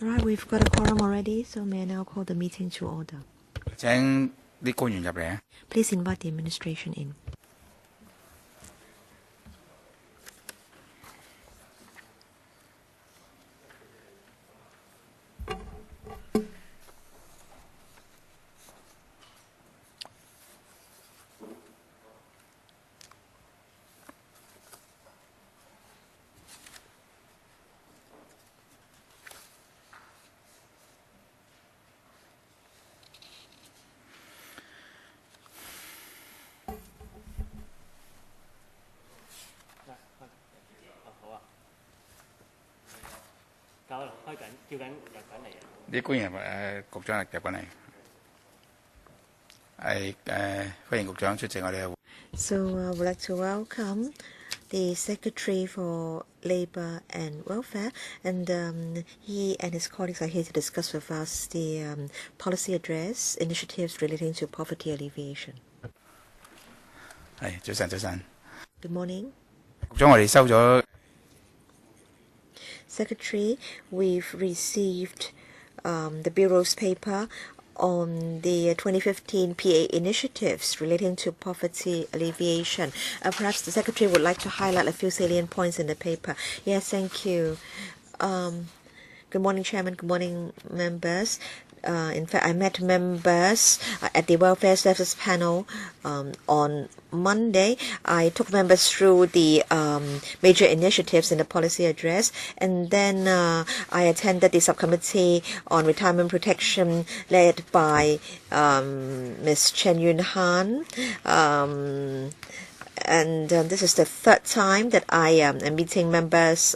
All right, we've got a quorum already, so may I now call the meeting to order. 請啲官員入嚟啊！ Please invite the administration in.啲官員局長入緊嚟，歡迎局長出席我哋嘅會。So I would like to welcome the Secretary for Labour and Welfare, and he and his colleagues are here to discuss with us the policy address initiatives relating to poverty alleviation. 係早晨，早晨。Good morning. 局長，我哋收咗。Secretary, we've received the Bureau's paper on the 2015 PA initiatives relating to poverty alleviation. Perhaps the Secretary would like to highlight a few salient points in the paper. Yes, thank you. Good morning, Chairman. Good morning, members. In fact, I met members at the Welfare Services panel on Monday. I took members through the major initiatives in the policy address, and then I attended the Subcommittee on Retirement Protection led by Ms. Chen Yun Han. And this is the third time that I am meeting members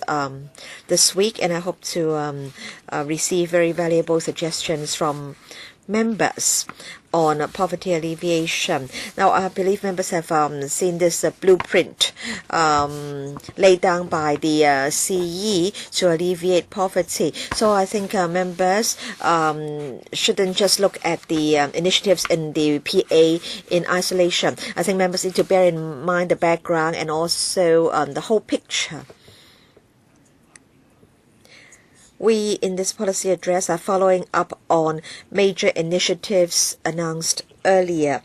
this week, and I hope to receive very valuable suggestions from members on poverty alleviation. Now, I believe members have seen this blueprint laid down by the CE to alleviate poverty. So I think members shouldn't just look at the initiatives in the PA in isolation. I think members need to bear in mind the background and also the whole picture. We, in this policy address, are following up on major initiatives announced earlier.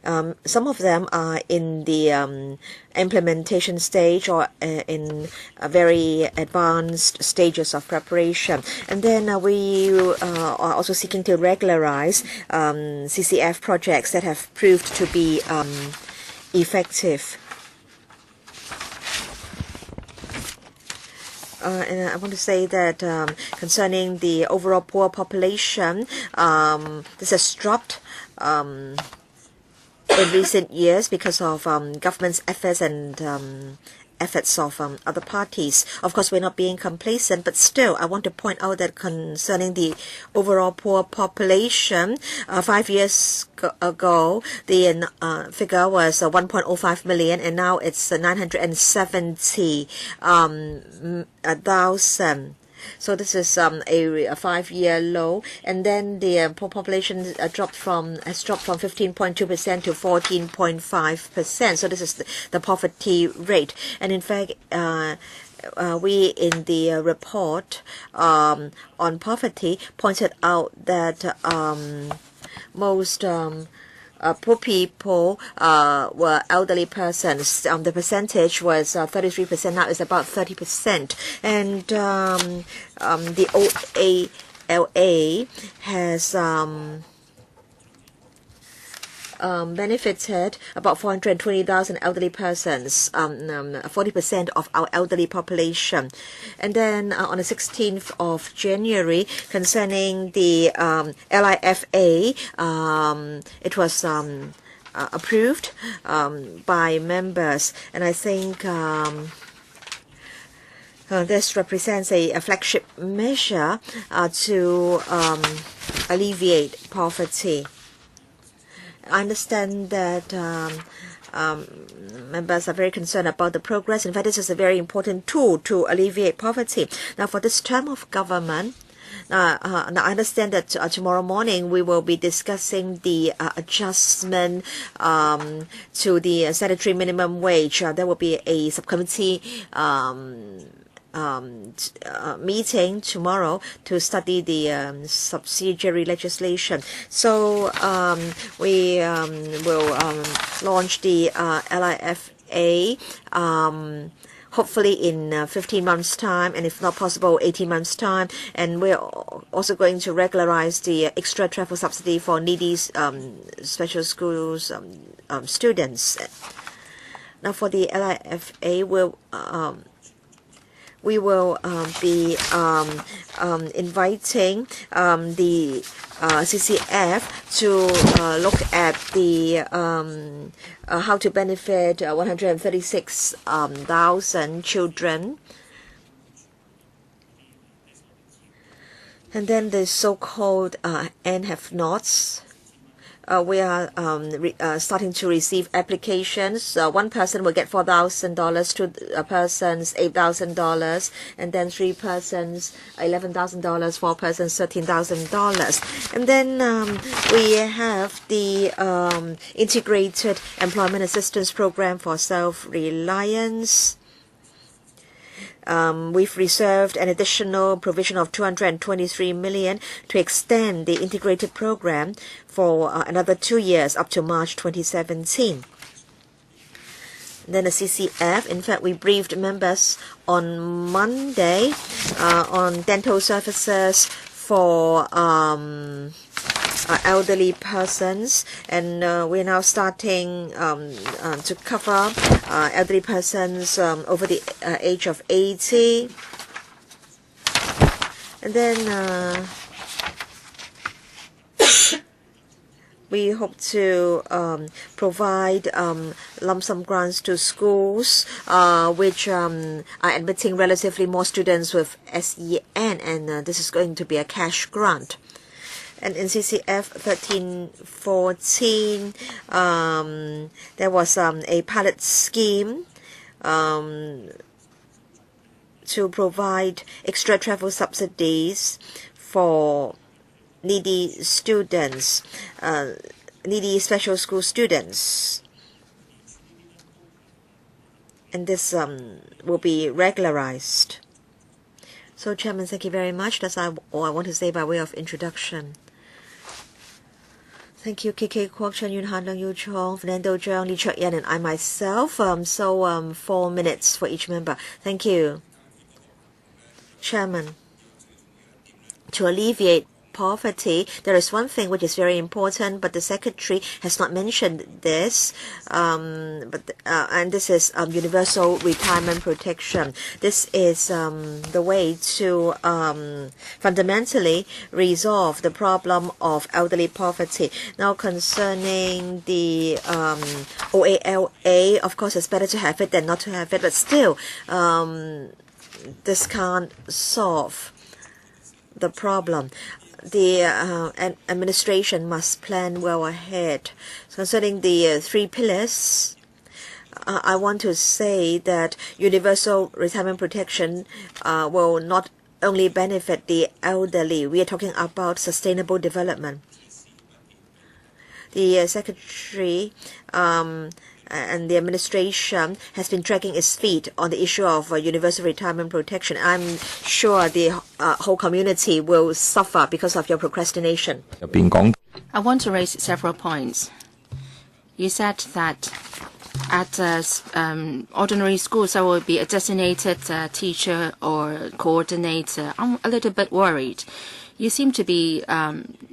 Some of them are in the implementation stage or in very advanced stages of preparation. And then we are also seeking to regularize CCF projects that have proved to be effective. And I want to say that concerning the overall poor population, this has dropped in recent years because of government's efforts and efforts of other parties. Of course, we're not being complacent, but still, I want to point out that concerning the overall poor population, 5 years ago, the figure was 1.05 million, and now it's 970,000. So this is a 5-year low, and then the poor population has dropped from 15.2% to 14.5%. So this is the poverty rate, and in fact, we in the report on poverty pointed out that most poor people were elderly persons. The percentage was 33%. Now it's about 30%. And the OALA has benefited about 420,000 elderly persons, 40% of our elderly population. And then on the 16th of January, concerning the LIFA, it was approved by members, and I think this represents a flagship measure to alleviate poverty. I understand that members are very concerned about the progress. In fact, this is a very important tool to alleviate poverty. Now, for this term of government, now I understand that tomorrow morning we will be discussing the adjustment to the statutory minimum wage. There will be a subcommittee meeting tomorrow to study the subsidiary legislation. So we will launch the LIFA hopefully in 15 months' time, and if not possible, 18 months' time. And we're also going to regularize the extra travel subsidy for needy special schools students. Now for the LIFA, we will be inviting the CCF to look at the how to benefit 136,000 children. And then the so-called and have-nots. We are starting to receive applications. One person will get $4,000, two persons $8,000, and then three persons $11,000, four persons $13,000. And then we have the integrated employment assistance program for self-reliance. We've reserved an additional provision of $223 million to extend the integrated program for another 2 years up to March 2017. Then the CCF, in fact, we briefed members on Monday on dental services for elderly persons, and we're now starting to cover elderly persons over the age of 80. And then we hope to provide lump sum grants to schools which are admitting relatively more students with SEN, and this is going to be a cash grant. And in CCF 1314, there was a pilot scheme to provide extra travel subsidies for needy students, needy special school students. And this will be regularized. So, Chairman, thank you very much. That's all I want to say by way of introduction. Thank you, KK Kwok, Chen Yun Han, Leung Yu Chong, Fernando Zhang, Lee Chuk Yan, and I myself. 4 minutes for each member. Thank you. Chairman, to alleviate poverty, there is one thing which is very important, but the Secretary has not mentioned this. And this is universal retirement protection. This is the way to fundamentally resolve the problem of elderly poverty. Now, concerning the OALA, of course, it's better to have it than not to have it, but still, this can't solve the problem. The administration must plan well ahead. Concerning the 3 pillars, I want to say that universal retirement protection will not only benefit the elderly. We are talking about sustainable development. The Secretary and the administration has been dragging its feet on the issue of universal retirement protection. I'm sure the whole community will suffer because of your procrastination. I want to raise several points. You said that at ordinary schools there will be a designated teacher or coordinator. I'm a little bit worried. You seem to be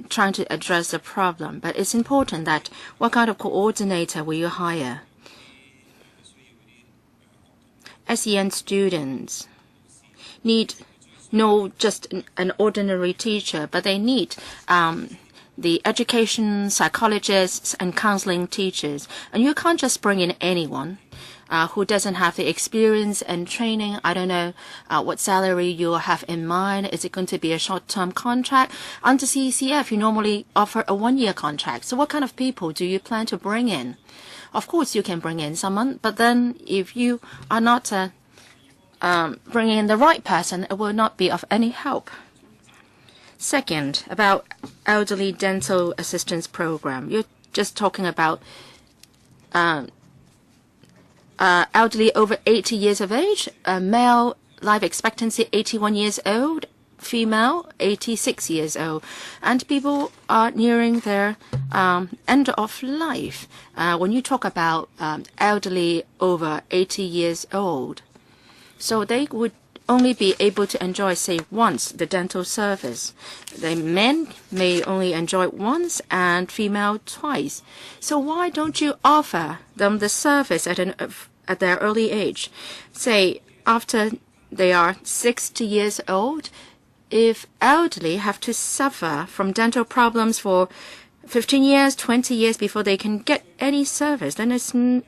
trying to address the problem, but it's important that what kind of coordinator will you hire? SEN students need not just an ordinary teacher, but they need the education psychologists and counseling teachers. And you can't just bring in anyone who doesn't have the experience and training. I don't know what salary you have in mind. Is it going to be a short-term contract? Under CECF, you normally offer a 1-year contract. So what kind of people do you plan to bring in? Of course, you can bring in someone, but then if you are not bringing in the right person, it will not be of any help. Second, about elderly dental assistance program. You're just talking about elderly over 80 years of age, male life expectancy 81 years old, female 86 years old, and people are nearing their end of life. When you talk about elderly over 80 years old, so they would only be able to enjoy, say, once the dental service. The men may only enjoy once and female twice. So why don't you offer them the service at their early age? Say, after they are 60 years old, if elderly have to suffer from dental problems for 15 years, 20 years before they can get any service, then it's no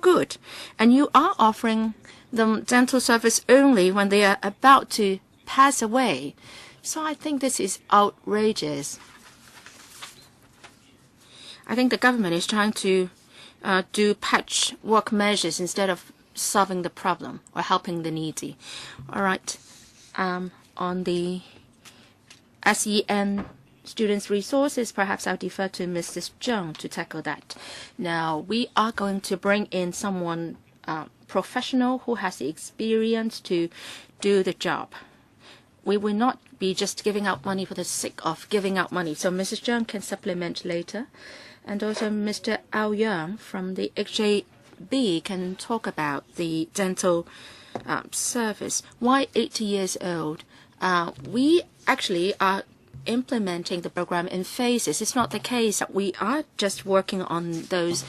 good. And you are offering them dental service only when they are about to pass away. So I think this is outrageous. I think the government is trying to do patchwork measures instead of solving the problem or helping the needy. All right. On the SEN students' resources, perhaps I'll defer to Mrs. Zheng to tackle that. Now, we are going to bring in someone professional who has the experience to do the job. We will not be just giving out money for the sake of giving out money. So Mrs. Zheng can supplement later. And also Mr. Ao Yang from the XJB can talk about the dental service. Why 80 years old? We actually are implementing the program in phases. It's not the case that we are just working on those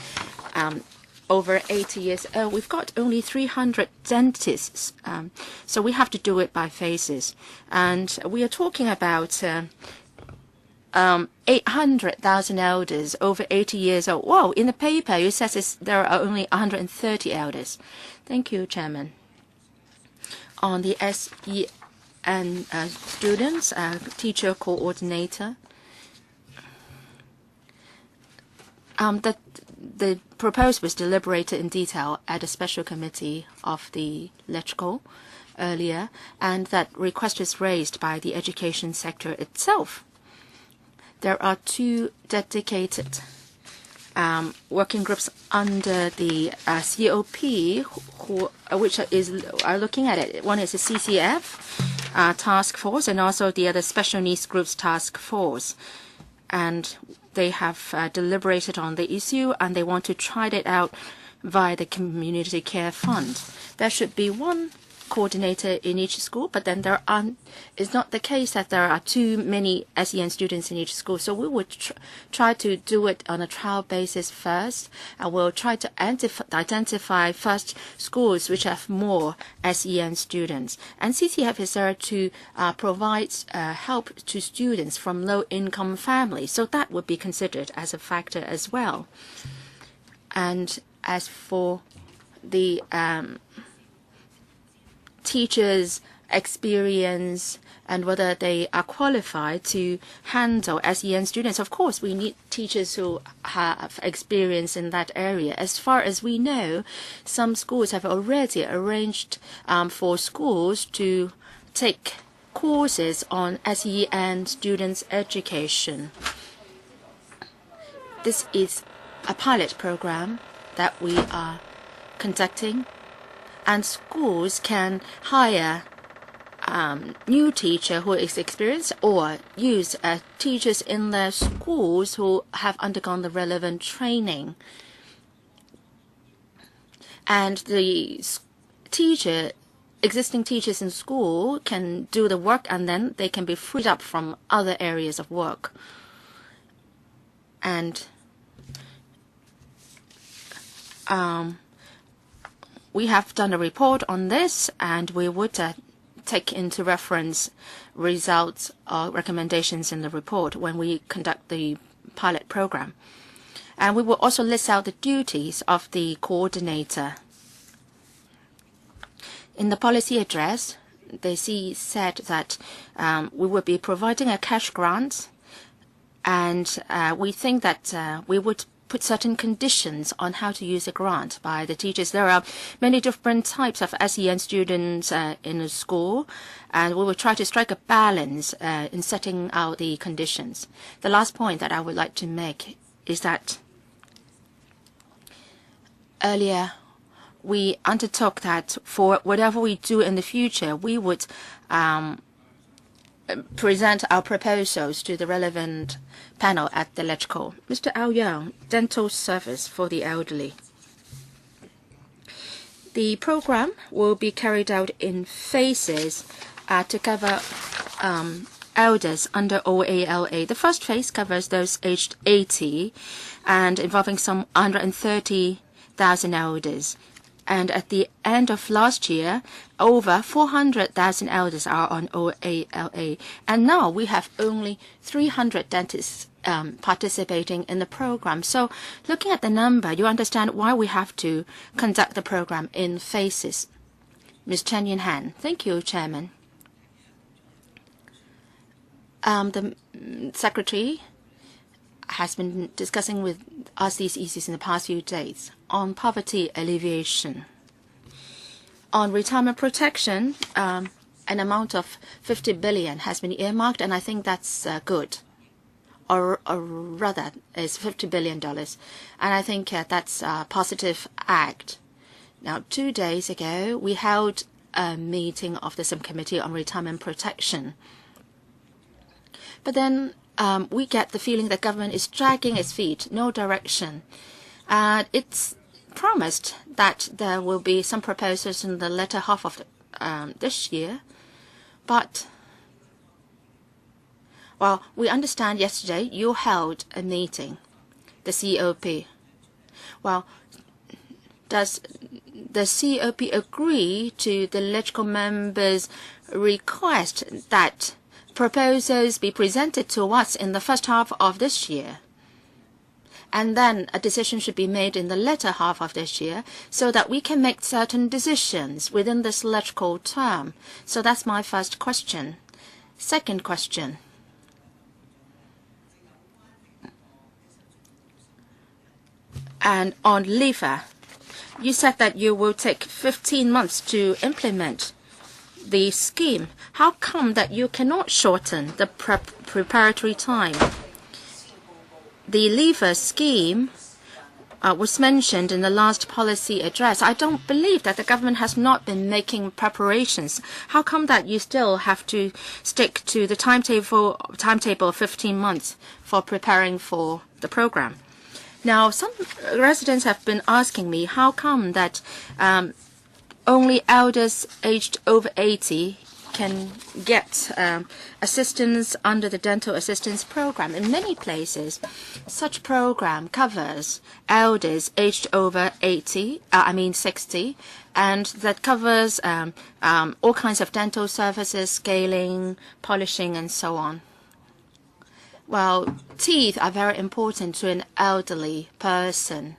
over 80 years old. We've got only 300 dentists, so we have to do it by phases. And we are talking about 800,000 elders over 80 years old. Whoa, in the paper it says there are only 130 elders. Thank you, Chairman. On the SEN students, teacher coordinator, the proposal was deliberated in detail at a special committee of the LegCo earlier, and that request was raised by the education sector itself. There are two dedicated working groups under the COP which are looking at it. One is the CCF task force, and also the other special needs groups task force. And they have deliberated on the issue, and they want to try it out via the community care fund. There should be one coordinator in each school, but then it's not the case that there are too many SEN students in each school. So we would try to do it on a trial basis first, and we'll try to identify first schools which have more SEN students. And CCF is there to provide help to students from low-income families, so that would be considered as a factor as well. And as for the teachers' experience and whether they are qualified to handle SEN students, of course, we need teachers who have experience in that area. As far as we know, some schools have already arranged for schools to take courses on SEN students' education. This is a pilot program that we are conducting, and schools can hire new teacher who is experienced or use teachers in their schools who have undergone the relevant training. And the existing teachers in school can do the work, and then they can be freed up from other areas of work. And we have done a report on this, and we would take into reference results or recommendations in the report when we conduct the pilot program. And we will also list out the duties of the coordinator. In the policy address, they said that we will be providing a cash grant, and we think that we would put certain conditions on how to use a grant by the teachers. There are many different types of SEN students in a school, and we will try to strike a balance in setting out the conditions. The last point that I would like to make is that earlier we undertook that for whatever we do in the future, we would present our proposals to the relevant panel at the LegCo. Mr. Ao Yang, dental service for the elderly. The program will be carried out in phases to cover elders under OALA. The first phase covers those aged 80 and involving some 130,000 elders. And at the end of last year, over 400,000 elders are on OALA. And now we have only 300 dentists participating in the program. So looking at the number, you understand why we have to conduct the program in phases. Ms. Chen Yunhan. Thank you, Chairman. The Secretary has been discussing with us these issues in the past few days on poverty alleviation. On retirement protection, an amount of 50 billion has been earmarked, and I think that's good. Or rather, it's $50 billion. And I think that's a positive act. Now, 2 days ago, we held a meeting of the Subcommittee on Retirement Protection. But then we get the feeling that government is dragging its feet, no direction. It's promised that there will be some proposals in the latter half of this year. But, well, we understand yesterday you held a meeting, the COP. Well, does the COP agree to the LegCo members' request that proposals be presented to us in the first half of this year? And then a decision should be made in the latter half of this year so that we can make certain decisions within this LegCo term. So that's my first question. Second question. And on LEVA, you said that you will take 15 months to implement the scheme. How come that you cannot shorten the preparatory time? The LEVA scheme was mentioned in the last policy address. I don't believe that the government has not been making preparations. How come that you still have to stick to the timetable of 15 months for preparing for the program? Now, some residents have been asking me, how come that only elders aged over 80 can get assistance under the dental assistance program? In many places, such program covers elders aged over 60, and that covers all kinds of dental services, scaling, polishing, and so on. Well, teeth are very important to an elderly person.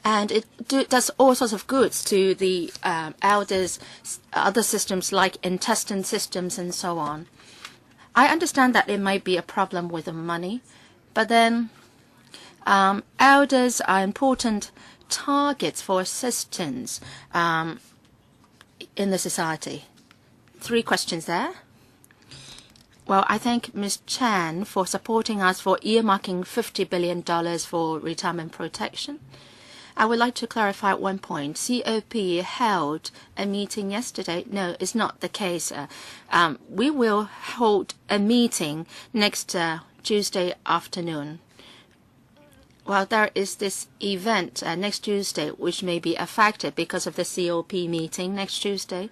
And it does all sorts of goods to the elders, other systems like intestine systems and so on. I understand that it might be a problem with the money, but then elders are important targets for assistance in the society. 3 questions there. Well, I thank Ms. Chan for supporting us for earmarking $50 billion for retirement protection. I would like to clarify one point. COP held a meeting yesterday. No, it's not the case. We will hold a meeting next Tuesday afternoon. Well, there is this event next Tuesday which may be affected because of the COP meeting next Tuesday.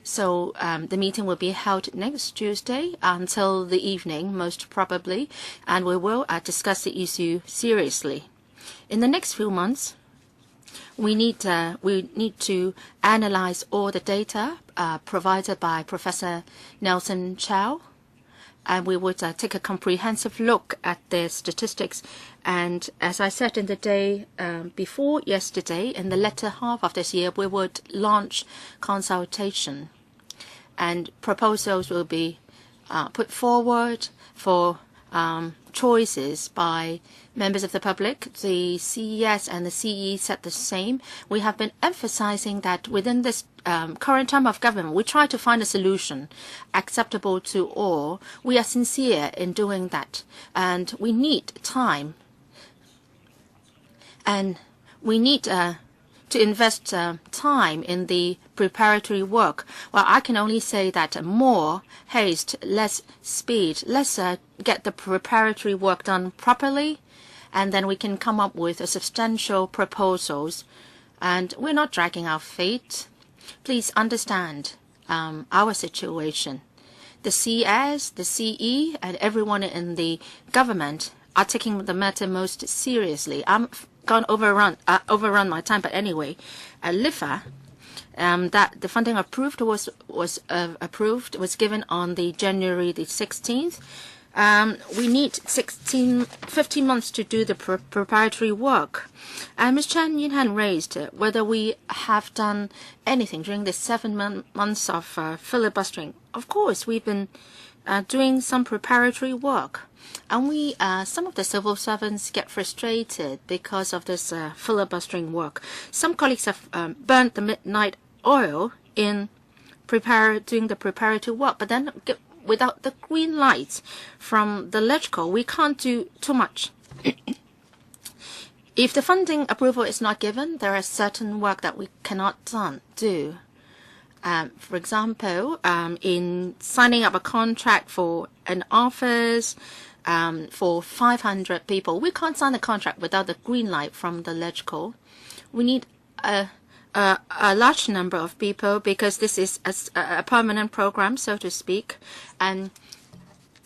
So the meeting will be held next Tuesday until the evening, most probably, and we will discuss the issue seriously. In the next few months, we need to analyze all the data provided by Professor Nelson Chow, and we would take a comprehensive look at the statistics. And as I said in the day before yesterday, in the latter half of this year, we would launch consultation, and proposals will be put forward for choices by members of the public. The CES and the CE said the same. We have been emphasizing that within this current term of government, we try to find a solution acceptable to all. We are sincere in doing that, and we need time. And we need to invest time in the preparatory work. Well, I can only say that more haste, less speed. Let's get the preparatory work done properly, and then we can come up with substantial proposals. And we're not dragging our feet. Please understand our situation. The CS, the CE, and everyone in the government are taking the matter most seriously. I'm going to overrun my time, but anyway, LIFA, that the funding approved was given on the January the 16th. We need 15 months to do the preparatory work. Ms. Chen Yinhan raised whether we have done anything during the 7 months of filibustering. Of course, we've been doing some preparatory work. And some of the civil servants get frustrated because of this filibustering work. Some colleagues have burnt the midnight oil in doing the preparatory work, but then without the green light from the LegCo, we can't do too much. If the funding approval is not given, there is certain work that we cannot do. For example, in signing up a contract for an office for 500 people, we can't sign the contract without the green light from the LegCo. We need a large number of people because this is a permanent program, so to speak, and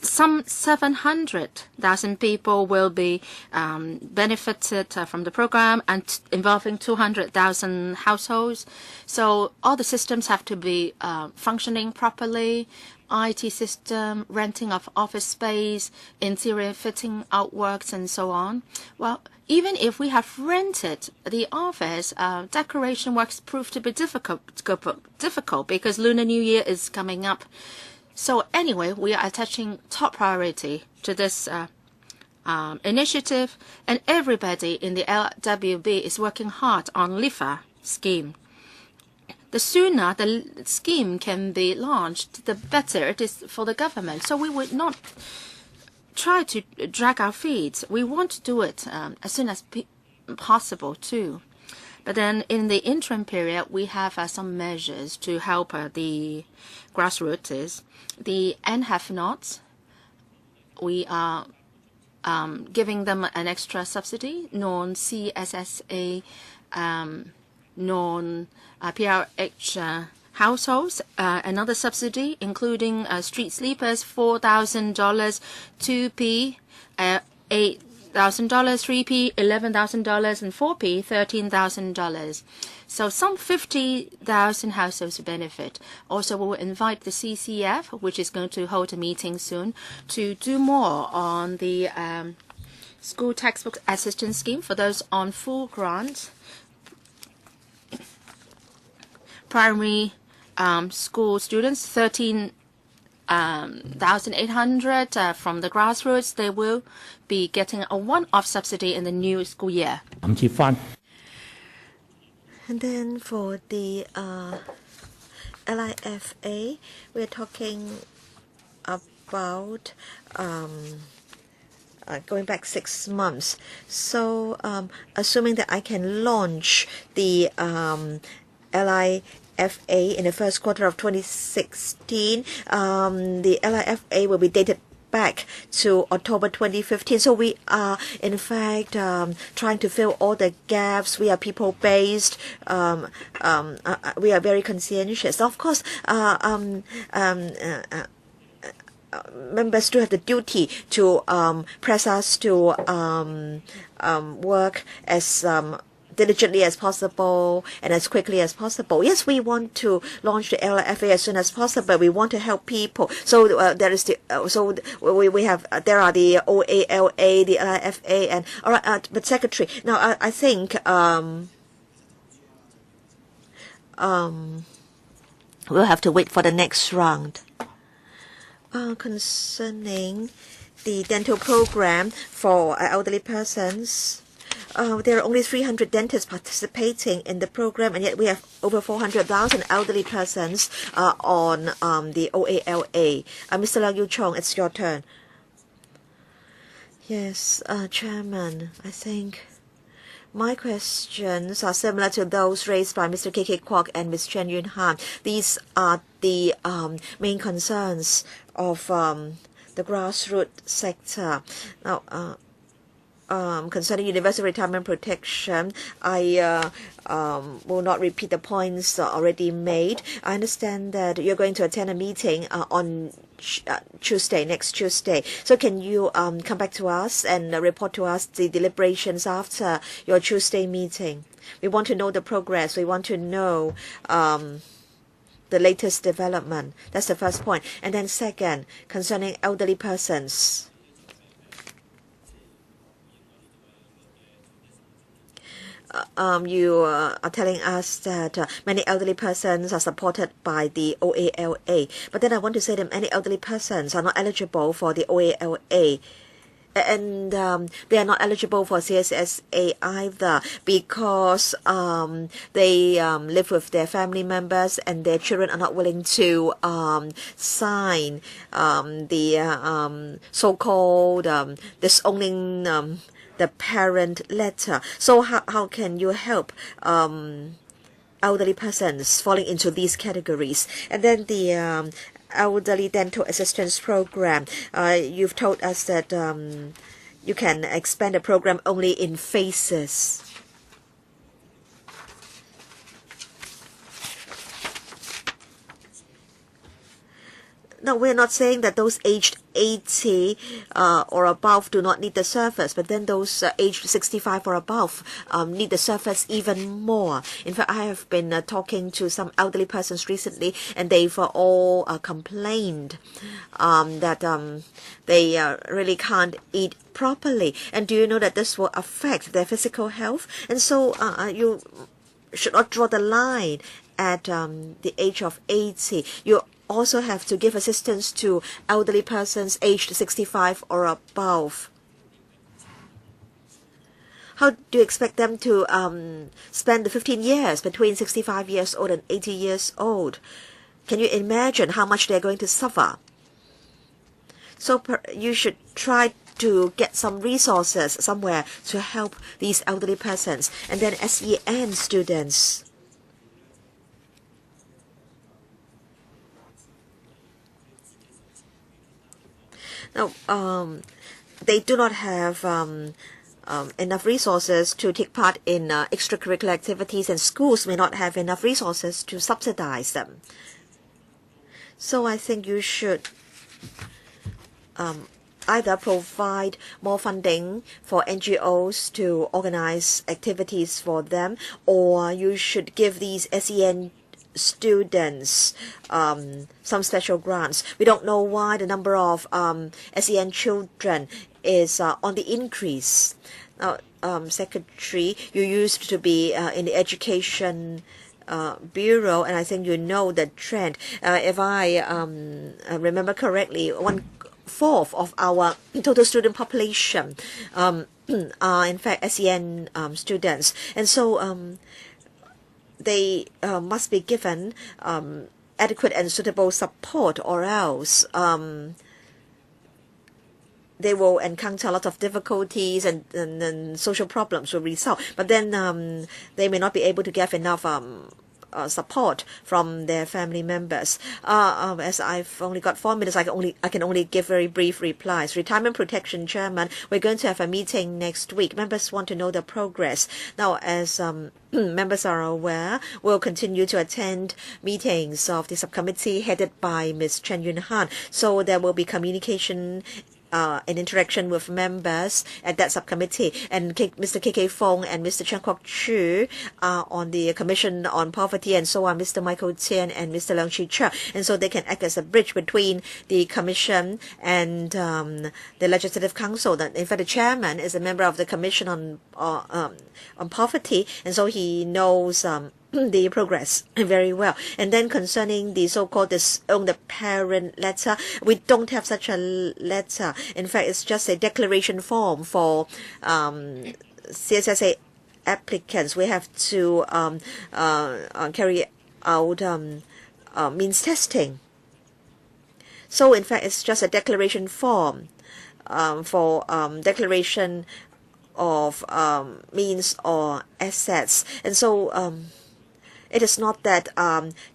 some 700,000 people will be benefited from the program, and involving 200,000 households. So all the systems have to be functioning properly. IT system, renting of office space, interior fitting out works, and so on. Well, even if we have rented the office, decoration works prove to be difficult because Lunar New Year is coming up. So anyway, we are attaching top priority to this initiative, and everybody in the LWB is working hard on LIFA scheme. The sooner the scheme can be launched, the better it is for the government. So we would not try to drag our feet. We want to do it as soon as possible too. But then in the interim period, we have some measures to help the grassroots. The have-nots, we are giving them an extra subsidy, non-CSSA, non-PRH households, another subsidy, including street sleepers, $4,000, 2P, $8,000, 3P, $11,000, and 4P, $13,000. So some 50,000 households benefit. Also, we will invite the CCF, which is going to hold a meeting soon, to do more on the school textbook assistance scheme for those on full grant. Primary school students, 13,800 from the grassroots. They will be getting a one-off subsidy in the new school year. And then for the LIFA, we're talking about going back 6 months. So assuming that I can launch the LIFA in the first quarter of 2016, the LIFA will be dated back to October 2015. So we are, in fact, trying to fill all the gaps. We are people-based. We are very conscientious. Of course, members do have the duty to press us to work as diligently as possible and as quickly as possible. Yes, we want to launch the LIFA as soon as possible. We want to help people. So there is the we have there are the OALA, the LIFA, and all right. But Secretary, now I think we'll have to wait for the next round. Concerning the dental program for elderly persons. There are only 300 dentists participating in the program, and yet we have over 400,000 elderly persons on the OALA. Mr. Lau Yu Chong, it's your turn. Yes, Chairman, I think My questions are similar to those raised by Mr. K.K. Kwok and Ms. Chen Yun Han. These are the main concerns of the grassroots sector. Now, concerning universal retirement protection, I will not repeat the points already made. I understand that you're going to attend a meeting on Tuesday, next Tuesday. So can you come back to us and report to us the deliberations after your Tuesday meeting? We want to know the progress. We want to know the latest development. That's the first point. And then second, concerning elderly persons. You are telling us that many elderly persons are supported by the OALA. But then I want to say that many elderly persons are not eligible for the OALA. And they are not eligible for CSSA either because they live with their family members and their children are not willing to sign the so-called disowning the parent letter. So how can you help elderly persons falling into these categories? And then the elderly dental assistance program. You've told us that you can expand the program only in phases. No, we're not saying that those aged 80 or above do not need the service, but then those aged 65 or above need the service even more. In fact, I have been talking to some elderly persons recently, and they've all complained that they really can't eat properly. And do you know that this will affect their physical health? And so you should not draw the line at the age of 80. You also have to give assistance to elderly persons aged 65 or above. How do you expect them to spend the 15 years between 65 years old and 80 years old? Can you imagine how much they're going to suffer? So you should try to get some resources somewhere to help these elderly persons. And then SEN students. Now, they do not have enough resources to take part in extracurricular activities, and schools may not have enough resources to subsidize them. So I think you should either provide more funding for NGOs to organize activities for them, or you should give these SEN students some special grants. We don't know why the number of SEN children is on the increase. Now, Secretary, you used to be in the Education Bureau, and I think you know the trend. If I remember correctly, 1/4 of our total student population are in fact SEN students, and so they must be given adequate and suitable support, or else they will encounter a lot of difficulties and social problems will result. But then they may not be able to get enough support from their family members. As I've only got 4 minutes, I can only give very brief replies. Retirement Protection Chairman, we're going to have a meeting next week. Members want to know the progress. Now, as members are aware, we'll continue to attend meetings of the subcommittee headed by Ms. Chen Yun Han. So there will be communication and interaction with members at that subcommittee. And Mr. K.K. Fong and Mr. Chan Kwok Chu are on the Commission on Poverty, and so are Mr. Michael Tien and Mr. Leung Chi Cha. And so they can act as a bridge between the Commission and the Legislative Council. In fact, the chairman is a member of the Commission on Poverty, and so he knows the progress very well. And then concerning the so-called disown the parent letter, we don't have such a letter. In fact, it's just a declaration form for CSSA applicants. We have to carry out means testing. So in fact, it's just a declaration form for declaration of means or assets. And so it is not that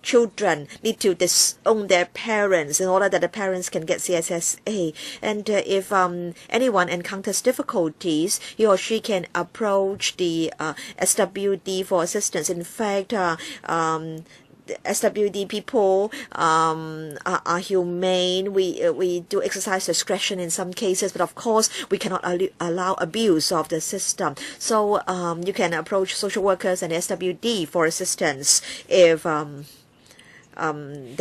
children need to disown their parents in order that the parents can get CSSA. And if anyone encounters difficulties, he or she can approach the SWD for assistance. In fact, SWD people are humane. We do exercise discretion in some cases, but of course we cannot allow abuse of the system. So you can approach social workers and SWD for assistance if the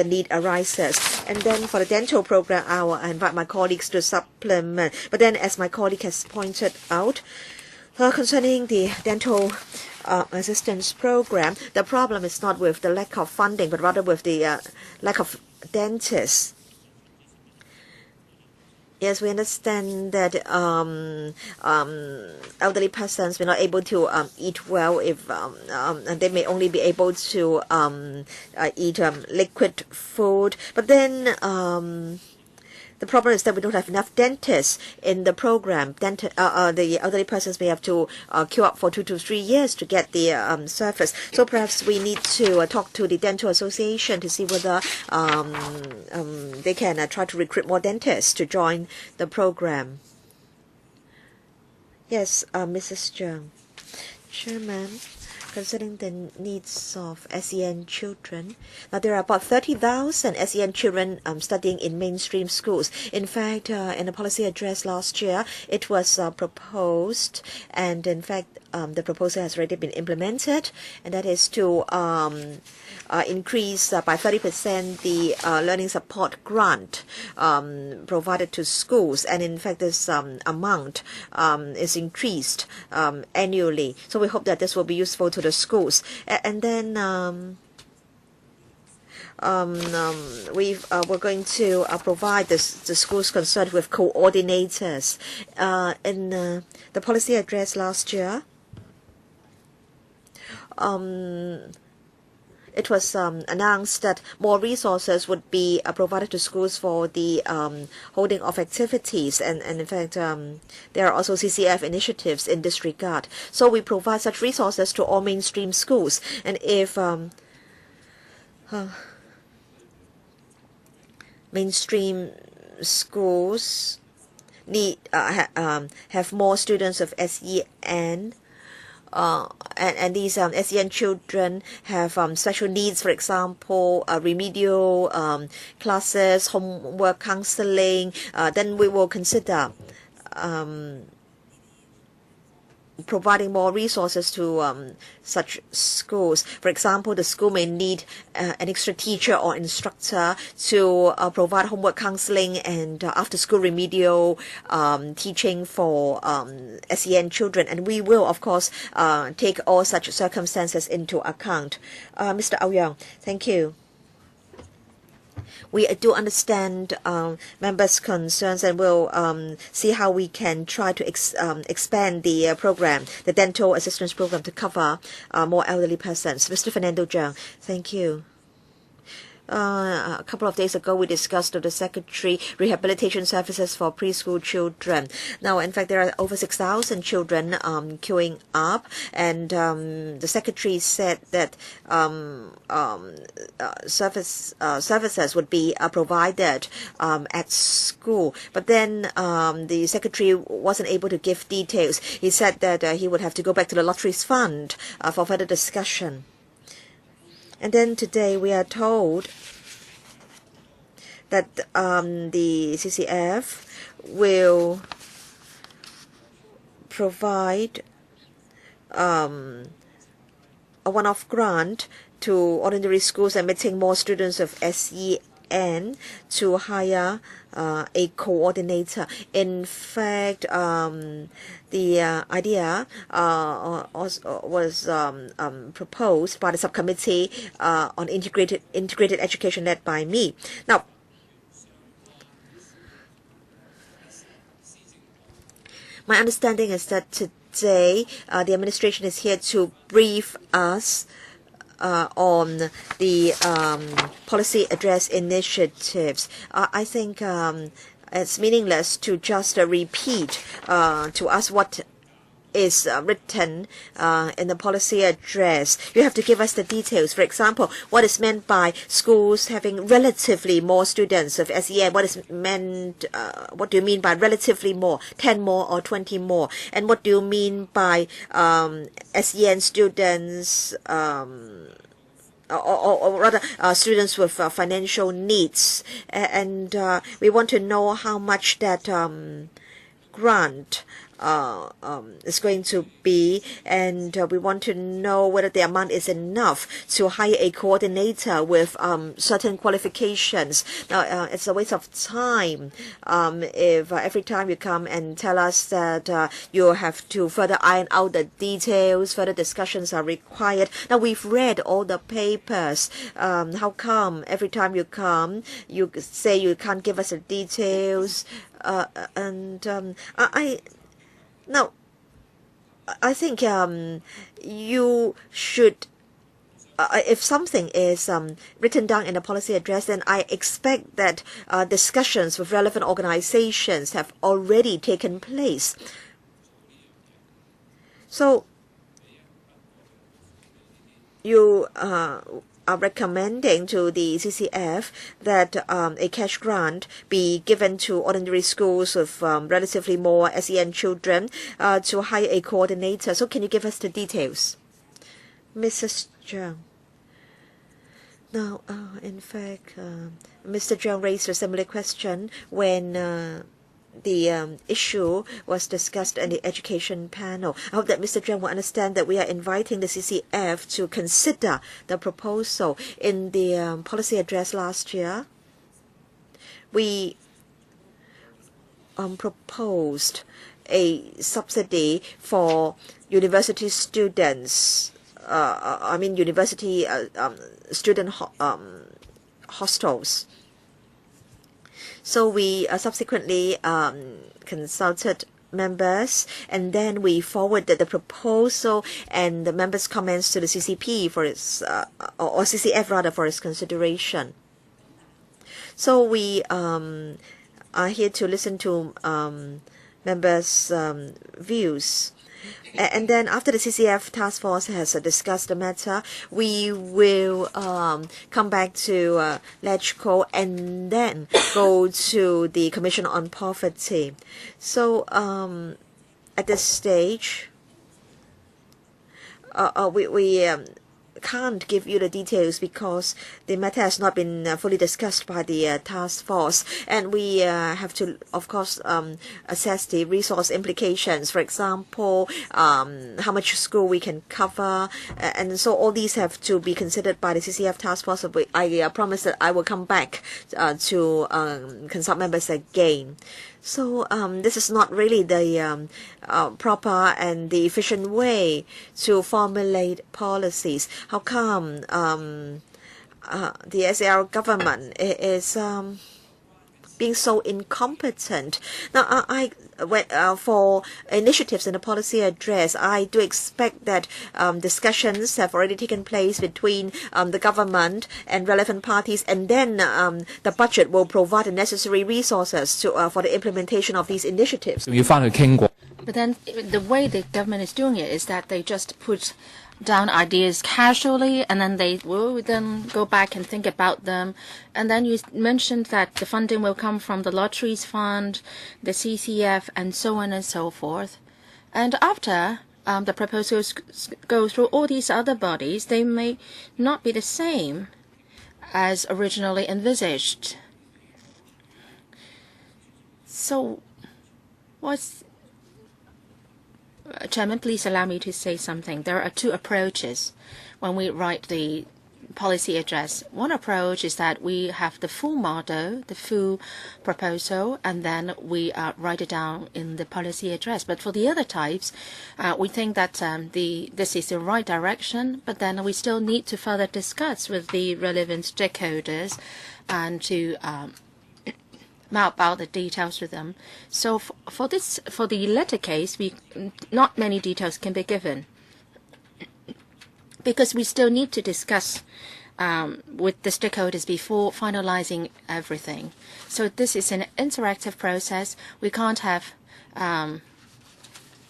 need arises. And then for the dental program, I will invite my colleagues to supplement. But then, as my colleague has pointed out, concerning the dental assistance program, the problem is not with the lack of funding, but rather with the lack of dentists. Yes, we understand that elderly persons may not able to eat well if and they may only be able to eat liquid food. But then the problem is that we don't have enough dentists in the program. The elderly persons may have to queue up for 2 to 3 years to get the service. So perhaps we need to talk to the dental association to see whether they can try to recruit more dentists to join the program. Yes, Mrs. Zhang. Chairman, concerning the needs of SEN children. Now, there are about 30,000 SEN children studying in mainstream schools. In fact, in the policy address last year, it was proposed, and in fact, the proposal has already been implemented, and that is to increase by 30% the learning support grant provided to schools. And in fact, this amount is increased annually. So we hope that this will be useful to the schools. And then we're going to provide the schools concerned with coordinators. In the policy address last year, it was announced that more resources would be provided to schools for the holding of activities, and in fact there are also CCF initiatives in this regard. So we provide such resources to all mainstream schools, and if mainstream schools need have more students of SEN, and these SEN children have special needs, for example, remedial classes, homework counseling, then we will consider providing more resources to such schools. For example, the school may need an extra teacher or instructor to provide homework counseling and after-school remedial teaching for SEN children. And we will, of course, take all such circumstances into account. Mr. Aouyang, thank you. We do understand members' concerns, and we'll see how we can try to expand the program, the dental assistance program, to cover more elderly persons. Mr. Fernando Zhang, thank you. A couple of days ago, we discussed with the Secretary rehabilitation services for preschool children. Now, in fact, there are over 6,000 children queuing up, and the Secretary said that services would be provided at school. But then the Secretary wasn't able to give details. He said that he would have to go back to the Lotteries Fund for further discussion. And then today we are told that the CCF will provide a one-off grant to ordinary schools admitting more students of SEN to hire a coordinator. In fact, the idea was proposed by the subcommittee on integrated education led by me. Now, my understanding is that today the administration is here to brief us on the policy address initiatives. I think it's meaningless to just repeat to us what is written in the policy address. You have to give us the details. For example, what is meant by schools having relatively more students of SEN? What is meant? What do you mean by relatively more? 10 more or 20 more? And what do you mean by SEN students? Or rather students with financial needs, and we want to know how much that grant is going to be, and we want to know whether the amount is enough to hire a coordinator with certain qualifications. Now, it's a waste of time if every time you come and tell us that you have to further iron out the details, further discussions are required. Now, we've read all the papers. How come every time you come, you say you can't give us the details? Now, I think you should, if something is written down in a policy address, then I expect that discussions with relevant organizations have already taken place. So, you are recommending to the CCF that a cash grant be given to ordinary schools with relatively more SEN children to hire a coordinator. So can you give us the details? Mrs. Zhang. Now, in fact, Mr. Zhang raised a similar question when the issue was discussed in the education panel. I hope that Mr. Zhang will understand that we are inviting the CCF to consider the proposal. In the policy address last year, we proposed a subsidy for university students, university student hostels. So we subsequently consulted members, and then we forwarded the proposal and the members' comments to the CCP for its or CCF rather for its consideration. So we are here to listen to members' views. And then after the CCF task force has discussed the matter, we will come back to LegCo and then go to the Commission on Poverty. So at this stage, we can't give you the details because the matter has not been fully discussed by the task force, and we have to, of course, assess the resource implications. For example, how much school we can cover, and so all these have to be considered by the CCF task force. I promise that I will come back to consult members again. So this is not really the proper and the efficient way to formulate policies. How come the SAR government is being so incompetent? Now, for initiatives in the policy address, I do expect that discussions have already taken place between the government and relevant parties, and then the budget will provide the necessary resources to for the implementation of these initiatives. But then the way the government is doing it is that they just put down ideas casually, and then they will then go back and think about them. And then you mentioned that the funding will come from the lotteries fund, the CCF, and so on and so forth. And after the proposals go through all these other bodies, they may not be the same as originally envisaged. So Chairman, please allow me to say something. There are two approaches when we write the policy address. One approach is that we have the full model, the full proposal, and then we write it down in the policy address. But for the other types, we think that this is the right direction, but then we still need to further discuss with the relevant stakeholders and to map out the details to them. So for the latter case, not many details can be given because we still need to discuss with the stakeholders before finalizing everything. So this is an interactive process. We can't have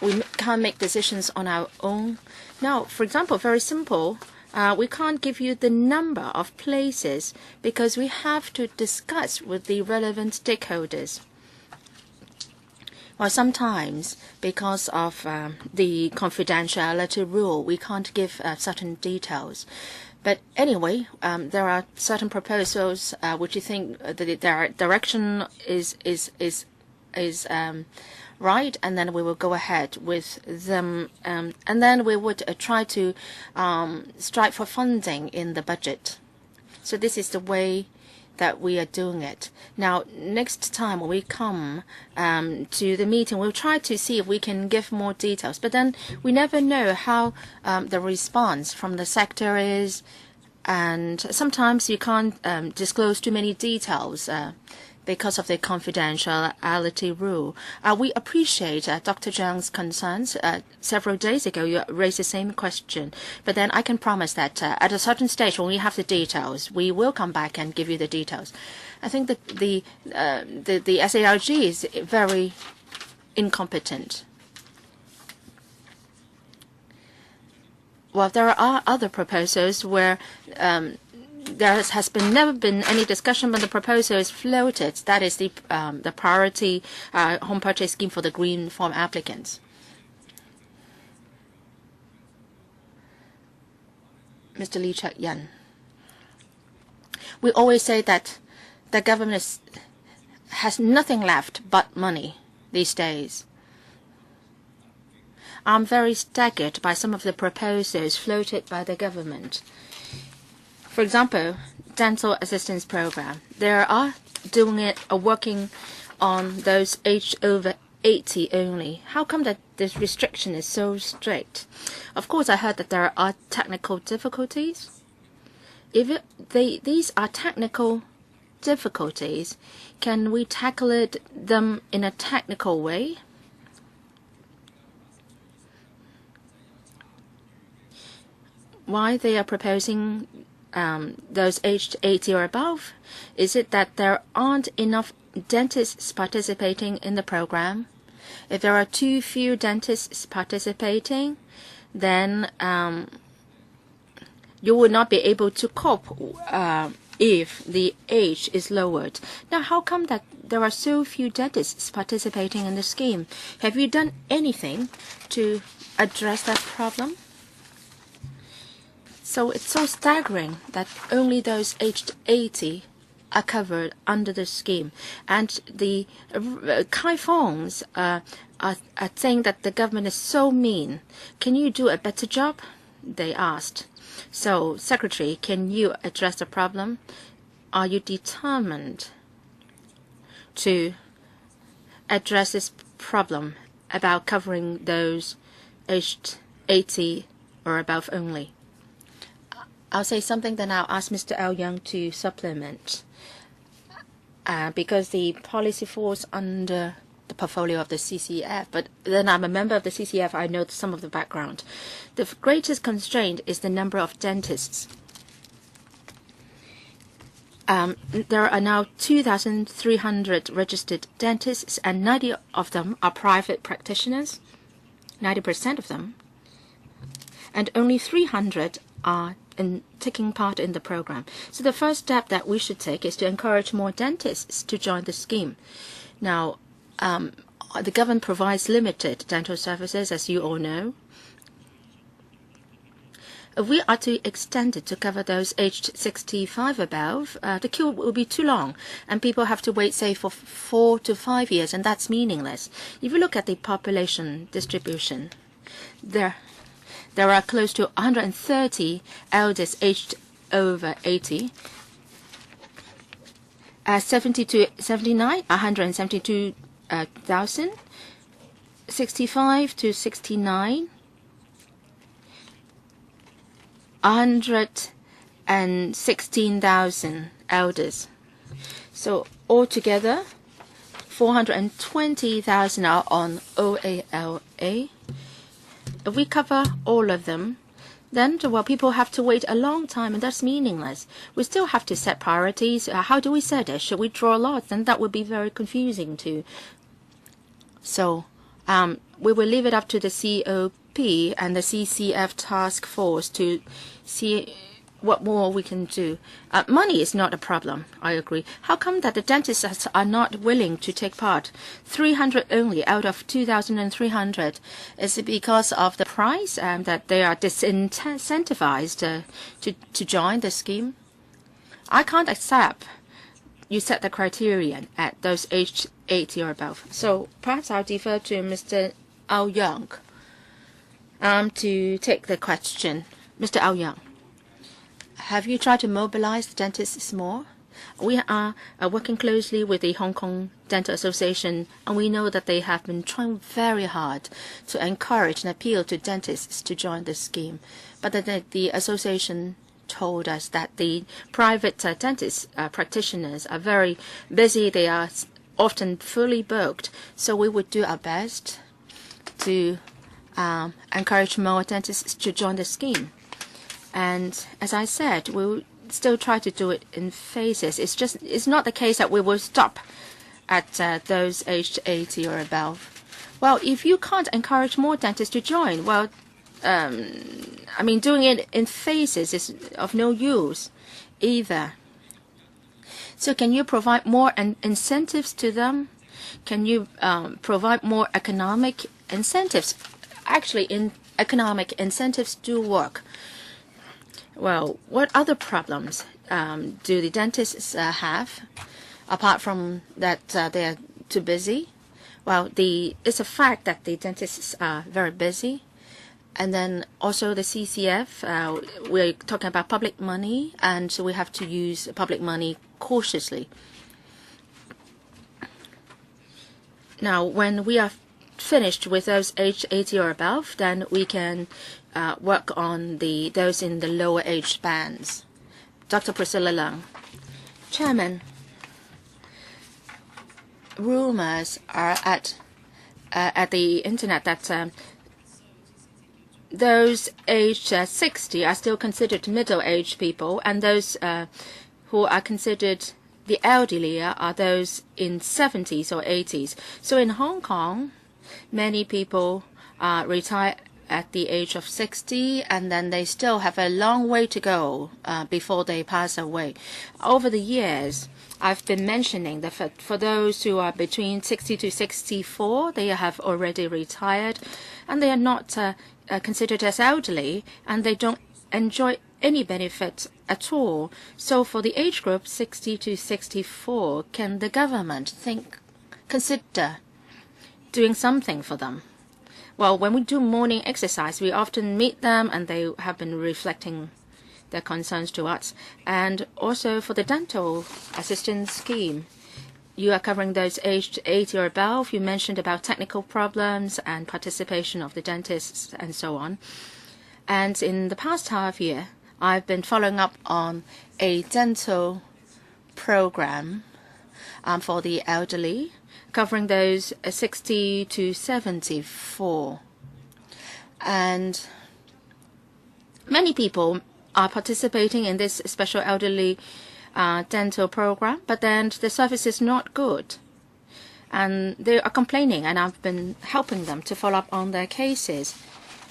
we can't make decisions on our own. Now, for example, very simple, we can't give you the number of places because we have to discuss with the relevant stakeholders. Well, sometimes because of the confidentiality rule, we can't give certain details. But anyway, there are certain proposals which you think the direction is right, and then we will go ahead with them, and then we would try to strive for funding in the budget. So this is the way that we are doing it. Now, next time when we come to the meeting, we'll try to see if we can give more details. But then we never know how the response from the sector is, and sometimes you can't disclose too many details because of the confidentiality rule. We appreciate Dr. Zhang's concerns. Several days ago, you raised the same question. But then I can promise that at a certain stage, when we have the details, we will come back and give you the details. I think that the SARG is very incompetent. Well, there are other proposals where there has never been any discussion, but the proposal is floated. That is the priority home purchase scheme for the green form applicants. Mr. Lee Chak-yan. We always say that the government has nothing left but money these days. I'm very staggered by some of the proposals floated by the government. For example, dental assistance program. They are doing it or working on those aged over 80 only. How come that this restriction is so strict? Of course, I heard that there are technical difficulties. If these are technical difficulties, can we tackle them in a technical way? Why they are proposing those aged 80 or above? Is it that there aren't enough dentists participating in the program? If there are too few dentists participating, then you will not be able to cope if the age is lowered. Now, how come that there are so few dentists participating in the scheme? Have you done anything to address that problem? So it's so staggering that only those aged 80 are covered under the scheme. And the Kaifongs are saying that the government is so mean. Can you do a better job? They asked. So, Secretary, can you address the problem? Are you determined to address this problem about covering those aged 80 or above only? I'll say something, then I'll ask Mr. Ao Young to supplement. Because the policy falls under the portfolio of the CCF, but then I'm a member of the CCF, I know some of the background. The greatest constraint is the number of dentists. There are now 2,300 registered dentists, and 90 of them are private practitioners, 90% of them, and only 300 are taking part in the program. So the first step that we should take is to encourage more dentists to join the scheme. Now, the government provides limited dental services, as you all know. If we are to extend it to cover those aged 65 above, the queue will be too long, and people have to wait, say, for 4 to 5 years, and that's meaningless. If you look at the population distribution, there are close to 130 elders aged over 80. 70 to 79, 172,000. 65 to 69, 116,000 elders. So altogether, 420,000 are on OALA. If we cover all of them, then people have to wait a long time, and that's meaningless. We still have to set priorities. How do we set it? Should we draw lots? Then that would be very confusing too. So We will leave it up to the COP and the CCF task force to see what more we can do. Money is not a problem, I agree. How come that the dentists are not willing to take part? 300 only out of 2,300. Is it because of the price that they are disincentivized to join the scheme? I can't accept you set the criterion at those aged 80 or above. So perhaps I'll defer to Mr. Ao Young to take the question. Mr. Ao Young, have you tried to mobilize the dentists more? We are working closely with the Hong Kong Dental Association, and we know that they have been trying very hard to encourage and appeal to dentists to join this scheme. But the association told us that the private dentist practitioners are very busy. They are often fully booked. So we would do our best to encourage more dentists to join the scheme. And as I said, we will still try to do it in phases. It's not the case that we will stop at those aged 80 or above. Well, if you can't encourage more dentists to join, well, I mean, doing it in phases is of no use either. So can you provide more incentives to them? Can you provide more economic incentives? Actually, economic incentives do work. Well, what other problems do the dentists have, apart from that they are too busy? Well, it's a fact that the dentists are very busy. And then also the CCF, we're talking about public money, and so we have to use public money cautiously. Now, when we are finished with those aged 80 or above, then we can work on those in the lower age bands. Dr. Priscilla Leung. Chairman, rumors are at the internet that those aged 60 are still considered middle-aged people, and those who are considered the elderly are those in 70s or 80s. So in Hong Kong, many people retire at the age of 60, and then they still have a long way to go before they pass away. Over the years, I've been mentioning that for those who are between 60 to 64, they have already retired, and they are not considered as elderly, and they don't enjoy any benefit at all. So for the age group 60 to 64, can the government consider doing something for them? Well, when we do morning exercise, we often meet them, and they have been reflecting their concerns to us. And also for the dental assistance scheme, you are covering those aged 80 or above. You mentioned about technical problems and participation of the dentists and so on. And in the past half year, I've been following up on a dental program for the elderly, covering those 60 to 74. And many people are participating in this special elderly dental program, but then the service is not good. And they are complaining, and I've been helping them to follow up on their cases.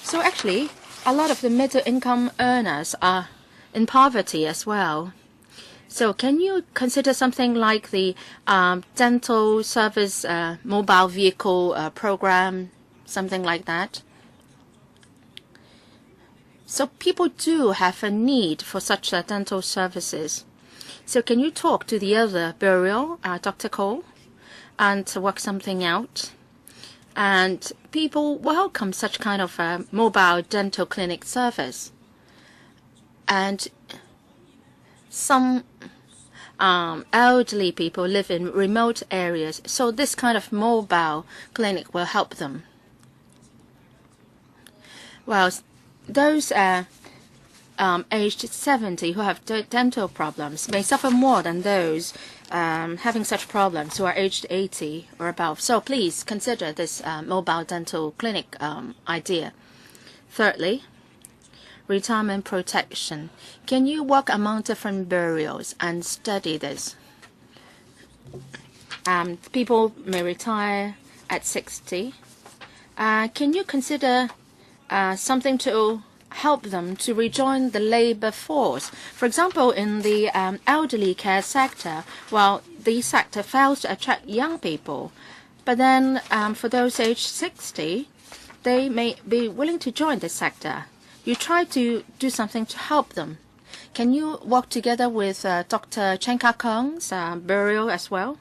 So actually, a lot of the middle-income earners are in poverty as well. So can you consider something like the dental service mobile vehicle program, something like that? So people do have a need for such dental services. So can you talk to the other bureau, Dr. Cole, and to work something out? And people welcome such kind of mobile dental clinic service. And some elderly people live in remote areas, so this kind of mobile clinic will help them. Well, those aged 70 who have dental problems may suffer more than those having such problems who are aged 80 or above. So please consider this mobile dental clinic idea. Thirdly, retirement protection. Can you work among different burials and study this? People may retire at 60, Can you consider something to help them to rejoin the labor force? For example, in the elderly care sector, well, the sector fails to attract young people. But then for those aged 60, they may be willing to join this sector. You try to do something to help them. Can you work together with Dr. Chen Ka-kung's bureau as well?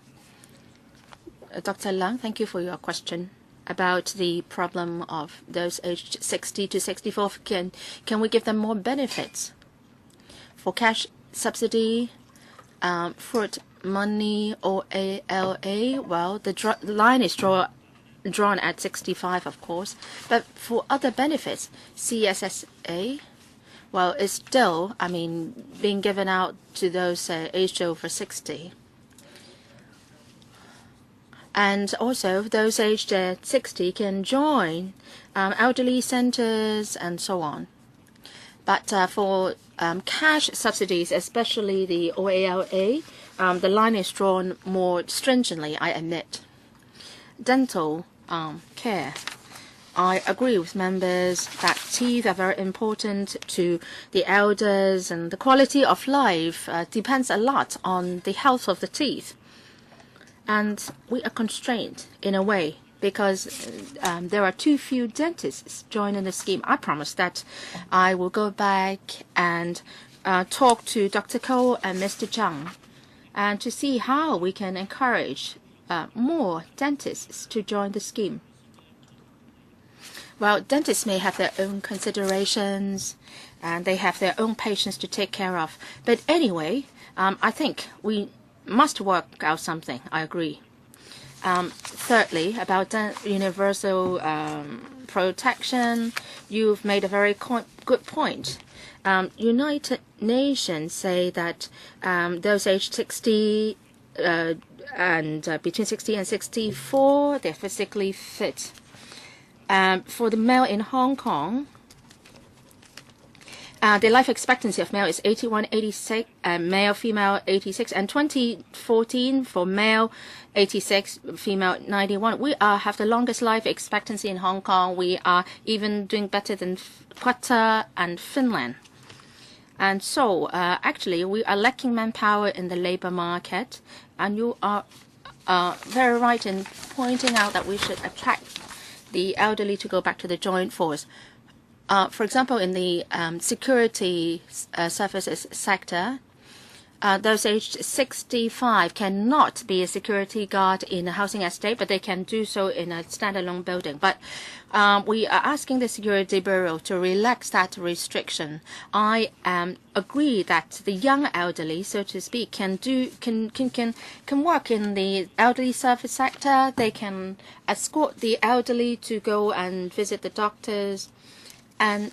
Dr. Lang, thank you for your question about the problem of those aged 60 to 64. Can we give them more benefits? For cash subsidy, fruit money, or ALA, well, the line is drawn at 65, of course. But for other benefits, CSSA, well, it's still, being given out to those aged over 60. And also, those aged 60 can join elderly centers and so on. But for cash subsidies, especially the OALA, the line is drawn more stringently, I admit. Dental care. I agree with members that teeth are very important to the elders, and the quality of life depends a lot on the health of the teeth. And we are constrained in a way because there are too few dentists joining the scheme. I promise that I will go back and talk to Dr. Ko and Mr. Zhang and to see how we can encourage more dentists to join the scheme. Well, dentists may have their own considerations and they have their own patients to take care of. But anyway, I think we must work out something. I agree. Thirdly, about universal protection, you've made a very good point. United Nations say that those aged 60 and between 60 and 64, they're physically fit. For the male in Hong Kong, the life expectancy of male is 81, 86, male, female 86, and 2014 for male 86, female 91. We have the longest life expectancy in Hong Kong. We are even doing better than Qatar and Finland. And so, actually, we are lacking manpower in the labor market. And you are very right in pointing out that we should attract the elderly to go back to the joint force. For example, in the security services sector, those aged 65 cannot be a security guard in a housing estate, but they can do so in a standalone building. But we are asking the Security Bureau to relax that restriction. I agree that the young elderly, so to speak, can work in the elderly service sector. They can escort the elderly to go and visit the doctors. And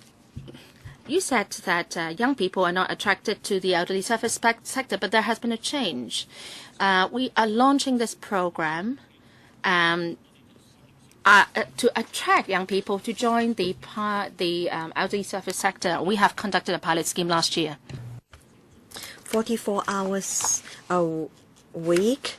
you said that young people are not attracted to the elderly service sector, but there has been a change. We are launching this program to attract young people to join the elderly service sector. We have conducted a pilot scheme last year. 44 hours a week.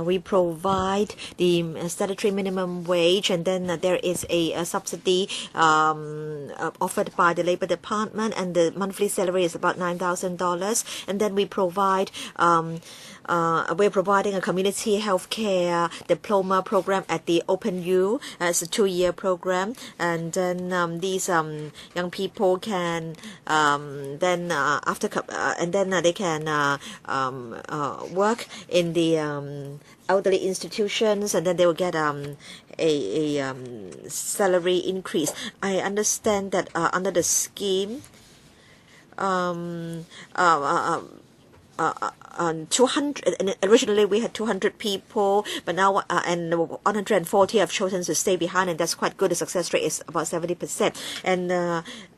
We provide the statutory minimum wage, and then there is a subsidy offered by the Labor Department, and the monthly salary is about $9,000. And then we provide we're providing a community healthcare diploma program at the Open U. It's a 2-year program, and then these young people can then they can work in the elderly institutions, and then they will get a salary increase. I understand that under the scheme, 200, and originally we had 200 people, but now and 140 have chosen to stay behind, and that's quite good. The success rate is about 70%,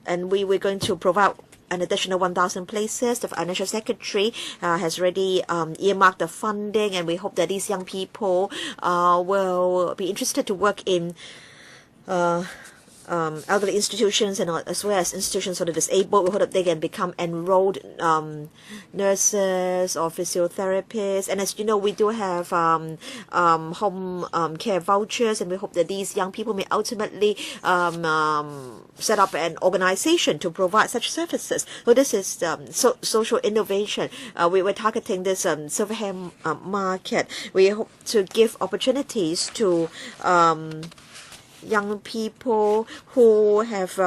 and we're going to provide an additional 1,000 places. The Financial Secretary has already earmarked the funding, and we hope that these young people will be interested to work in elderly institutions and as well as institutions for the disabled. We hope that they can become enrolled nurses or physiotherapists. And as you know, we do have home care vouchers, and we hope that these young people may ultimately set up an organization to provide such services. So this is social innovation. We were targeting this silverhair market. We hope to give opportunities to young people who have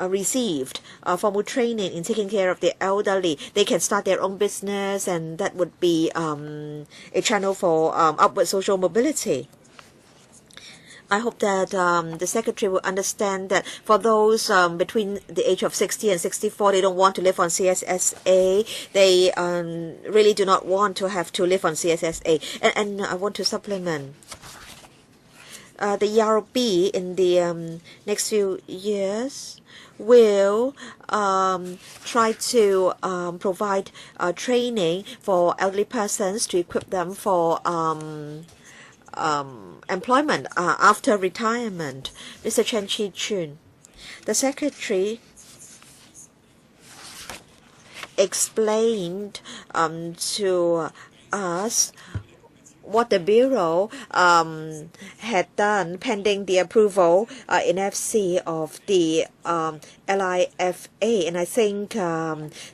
received formal training in taking care of the elderly. They can start their own business, and that would be a channel for upward social mobility. I hope that the Secretary will understand that for those between the age of 60 and 64, they don't want to live on CSSA. They really do not want to have to live on CSSA. And I want to supplement. The ERB in the next few years will try to provide training for elderly persons to equip them for employment after retirement. Mr. Chen Chi-chun, the Secretary explained to us what the Bureau had done pending the approval in FC of the LIFA. And I think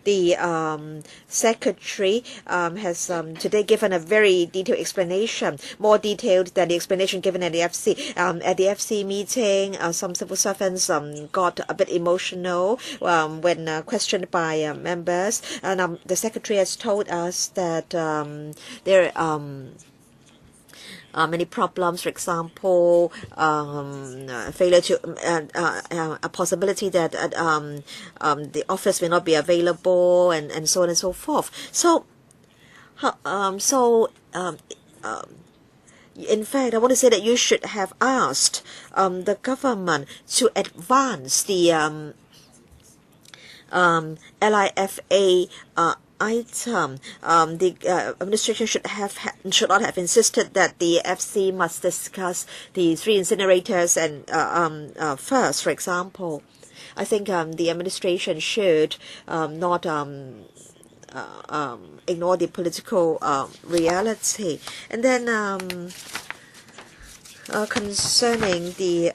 the Secretary has today given a very detailed explanation, more detailed than the explanation given at the FC. At the FC meeting, some civil servants got a bit emotional when questioned by members. And the Secretary has told us that there many problems, for example, failure to a possibility that the office may not be available, and so on and so forth. So, in fact, I want to say that you should have asked the government to advance the LIFA item. The administration should not have insisted that the FC must discuss the 3 incinerators and first, for example. I think the administration should not ignore the political reality. And then concerning the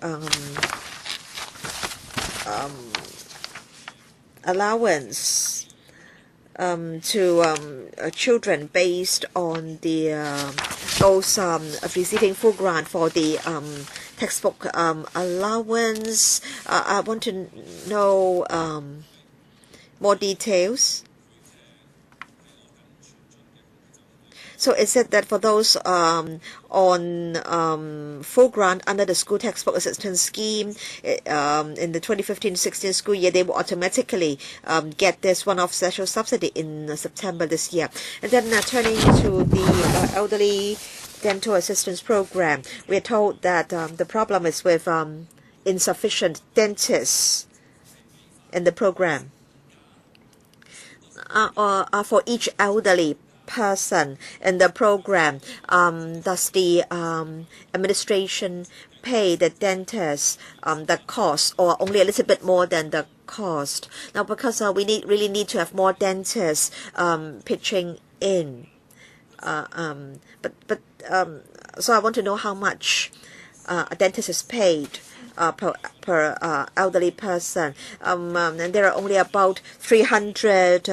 allowance to children based on the those receiving full grant for the textbook allowance. I want to know more details. So it said that for those on full grant under the school textbook assistance scheme in the 2015-16 school year, they will automatically get this one-off special subsidy in September this year. And then turning to the elderly dental assistance program, we are told that the problem is with insufficient dentists in the program. For each elderly person in the program, does the administration pay the dentist the cost, or only a little bit more than the cost? Now, because we really need to have more dentists pitching in, so I want to know how much a dentist is paid per elderly person. And there are only about 300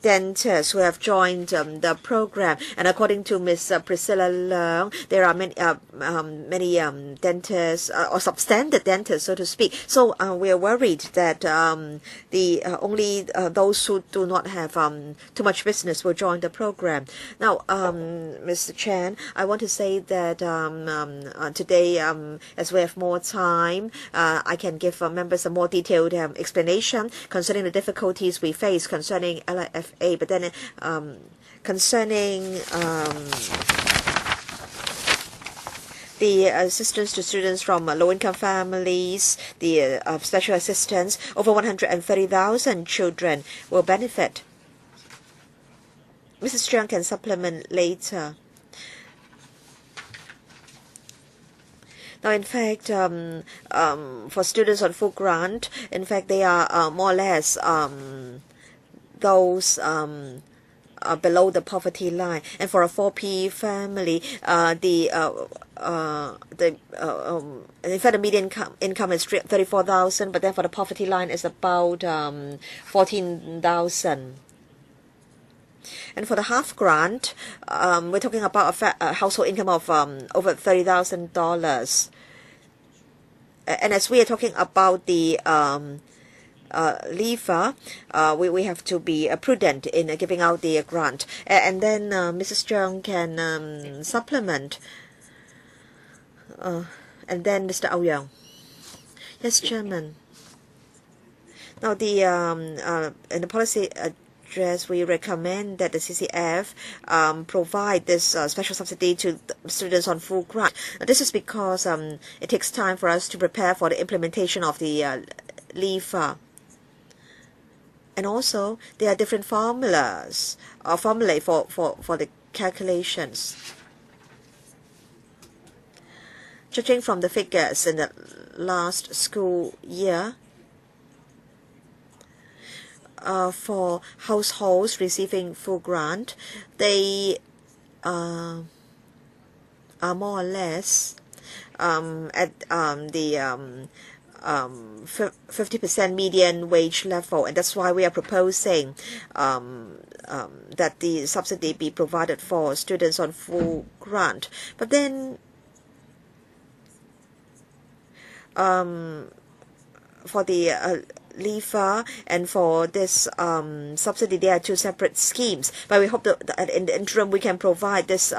dentists who have joined the program, and according to Ms. Priscilla Leung, there are many dentists or substandard dentists, so to speak. So we are worried that only those who do not have too much business will join the program. Now, Mr. Chan, I want to say that today, as we have more time, I can give members a more detailed explanation concerning the difficulties we face concerning LIFA. But then concerning the assistance to students from low-income families, the special assistance, over 130,000 children will benefit. Mrs. Chiang can supplement later. Now, in fact, for students on full grant, in fact, they are more or less those below the poverty line. And for a 4P family, in fact, the median income is 34,000, but then for the poverty line is about 14,000. And for the half grant, we're talking about a household income of over $30,000. And as we are talking about the lever, we have to be prudent in giving out the grant. And then Mrs. Cheung can supplement. And then Mr. Aouyang. Yes, Chairman. Now, in the policy address, we recommend that the CCF provide this special subsidy to students on full grant. This is because it takes time for us to prepare for the implementation of the lever. And also, there are different formulas or formulae for the calculations. Judging from the figures in the last school year, for households receiving full grant, they are more or less at the 50% median wage level, and that's why we are proposing that the subsidy be provided for students on full grant. But then for the lever and for this subsidy, there are two separate schemes, but we hope that in the interim we can provide this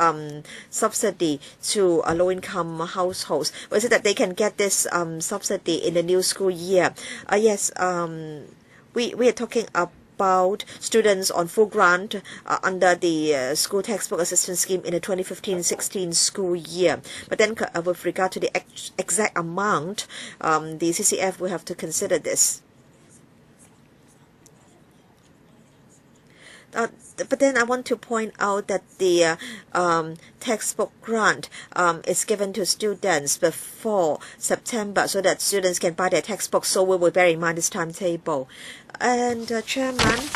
subsidy to low-income households. Or is it that they can get this subsidy in the new school year? Yes, we are talking about students on full grant under the school textbook assistance scheme in the 2015-16 school year. But then with regard to the exact amount, the CCF will have to consider this. But then I want to point out that the textbook grant is given to students before September so that students can buy their textbooks. So we will bear in mind this timetable. And Chairman,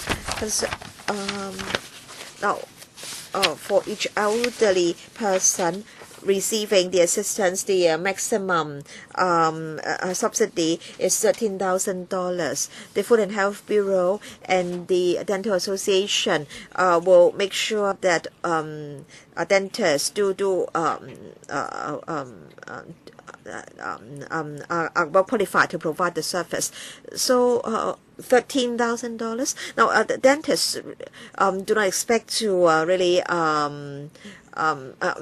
now for each elderly person receiving the assistance, the maximum subsidy is $13,000. The Food and Health Bureau and the Dental Association will make sure that dentists are well qualified to provide the service. So $13,000. Now the dentists do not expect to really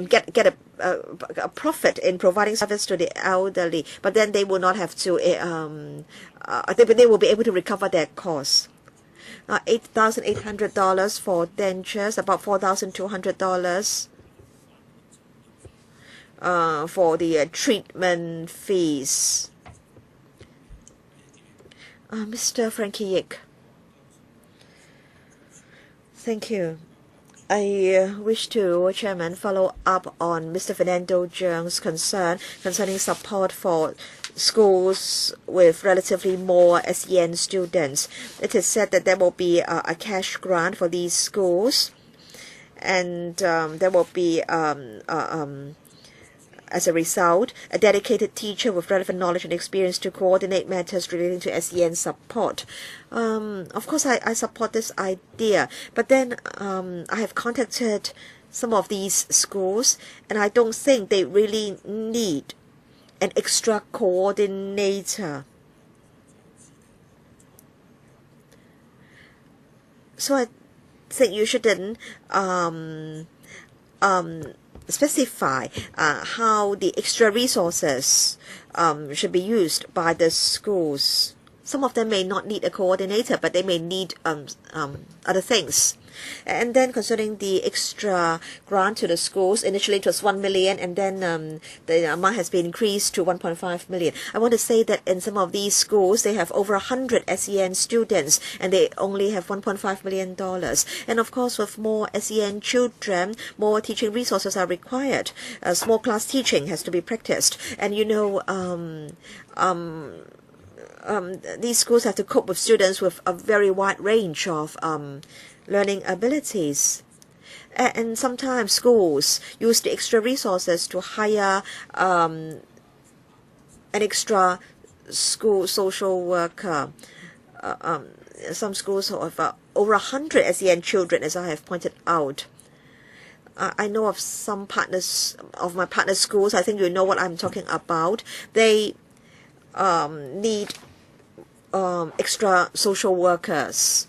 get a profit in providing service to the elderly, but then they will not have to. They will be able to recover their costs. $8,800 for dentures, about $4,200 for the treatment fees. Mr. Frankie Yik. Thank you. I wish to, Chairman, follow up on Mr. Fernando Cheung's concern concerning support for schools with relatively more SEN students. It is said that there will be a cash grant for these schools, and there will be as a result, a dedicated teacher with relevant knowledge and experience to coordinate matters relating to SEN support. Of course, I support this idea, but then I have contacted some of these schools, and I don't think they really need an extra coordinator. So I think you shouldn't specify how the extra resources should be used by the schools. Some of them may not need a coordinator, but they may need other things. And then concerning the extra grant to the schools, initially it was 1 million, and then the amount has been increased to 1.5 million. I want to say that in some of these schools, they have over 100 SEN students, and they only have $1.5 million. And of course, with more SEN children, more teaching resources are required. Small class teaching has to be practiced. And these schools have to cope with students with a very wide range of learning abilities. And sometimes schools use the extra resources to hire an extra school social worker. Some schools have over 100 SEN children, as I have pointed out. I know of some partners of my partner schools. I think you know what I'm talking about. They need extra social workers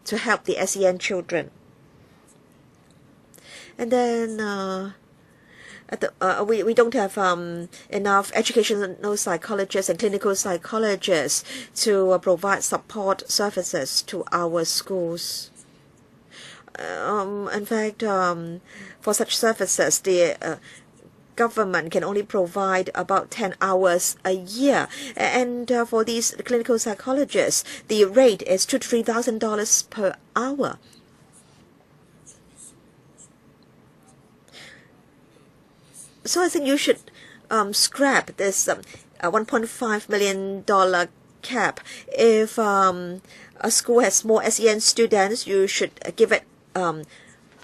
to help the SEN children. And then we don't have enough educational psychologists and clinical psychologists to provide support services to our schools. In fact, for such services, the government can only provide about 10 hours a year. And for these clinical psychologists, the rate is $2,000 to $3,000 per hour. So I think you should scrap this $1.5 million cap. If a school has more SEN students, you should give it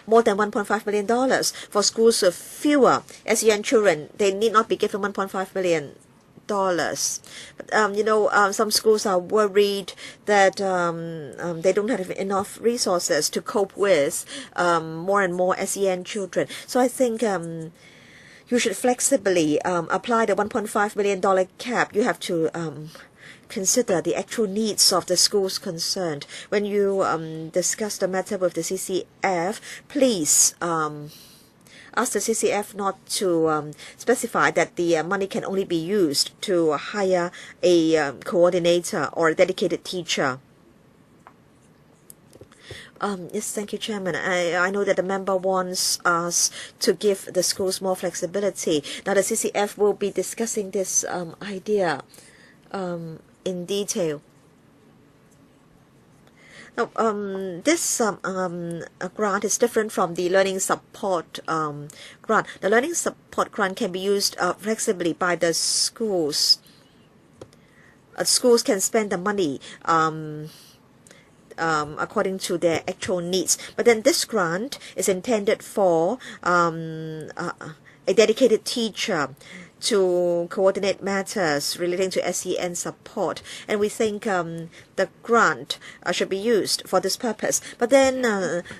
more than $1.5 million. For schools with fewer SEN children, they need not be given $1.5 million. But some schools are worried that they don't have enough resources to cope with more and more SEN children. So I think you should flexibly apply the $1.5 million cap. You have to consider the actual needs of the schools concerned. When you discuss the matter with the CCF, please ask the CCF not to specify that the money can only be used to hire a coordinator or a dedicated teacher. Yes, thank you, Chairman. I know that the member wants us to give the schools more flexibility. Now, the CCF will be discussing this idea in detail. Now, this grant is different from the learning support grant. The learning support grant can be used flexibly by the schools. Schools can spend the money according to their actual needs. But then this grant is intended for a dedicated teacher to coordinate matters relating to SEN support. And we think the grant should be used for this purpose. But then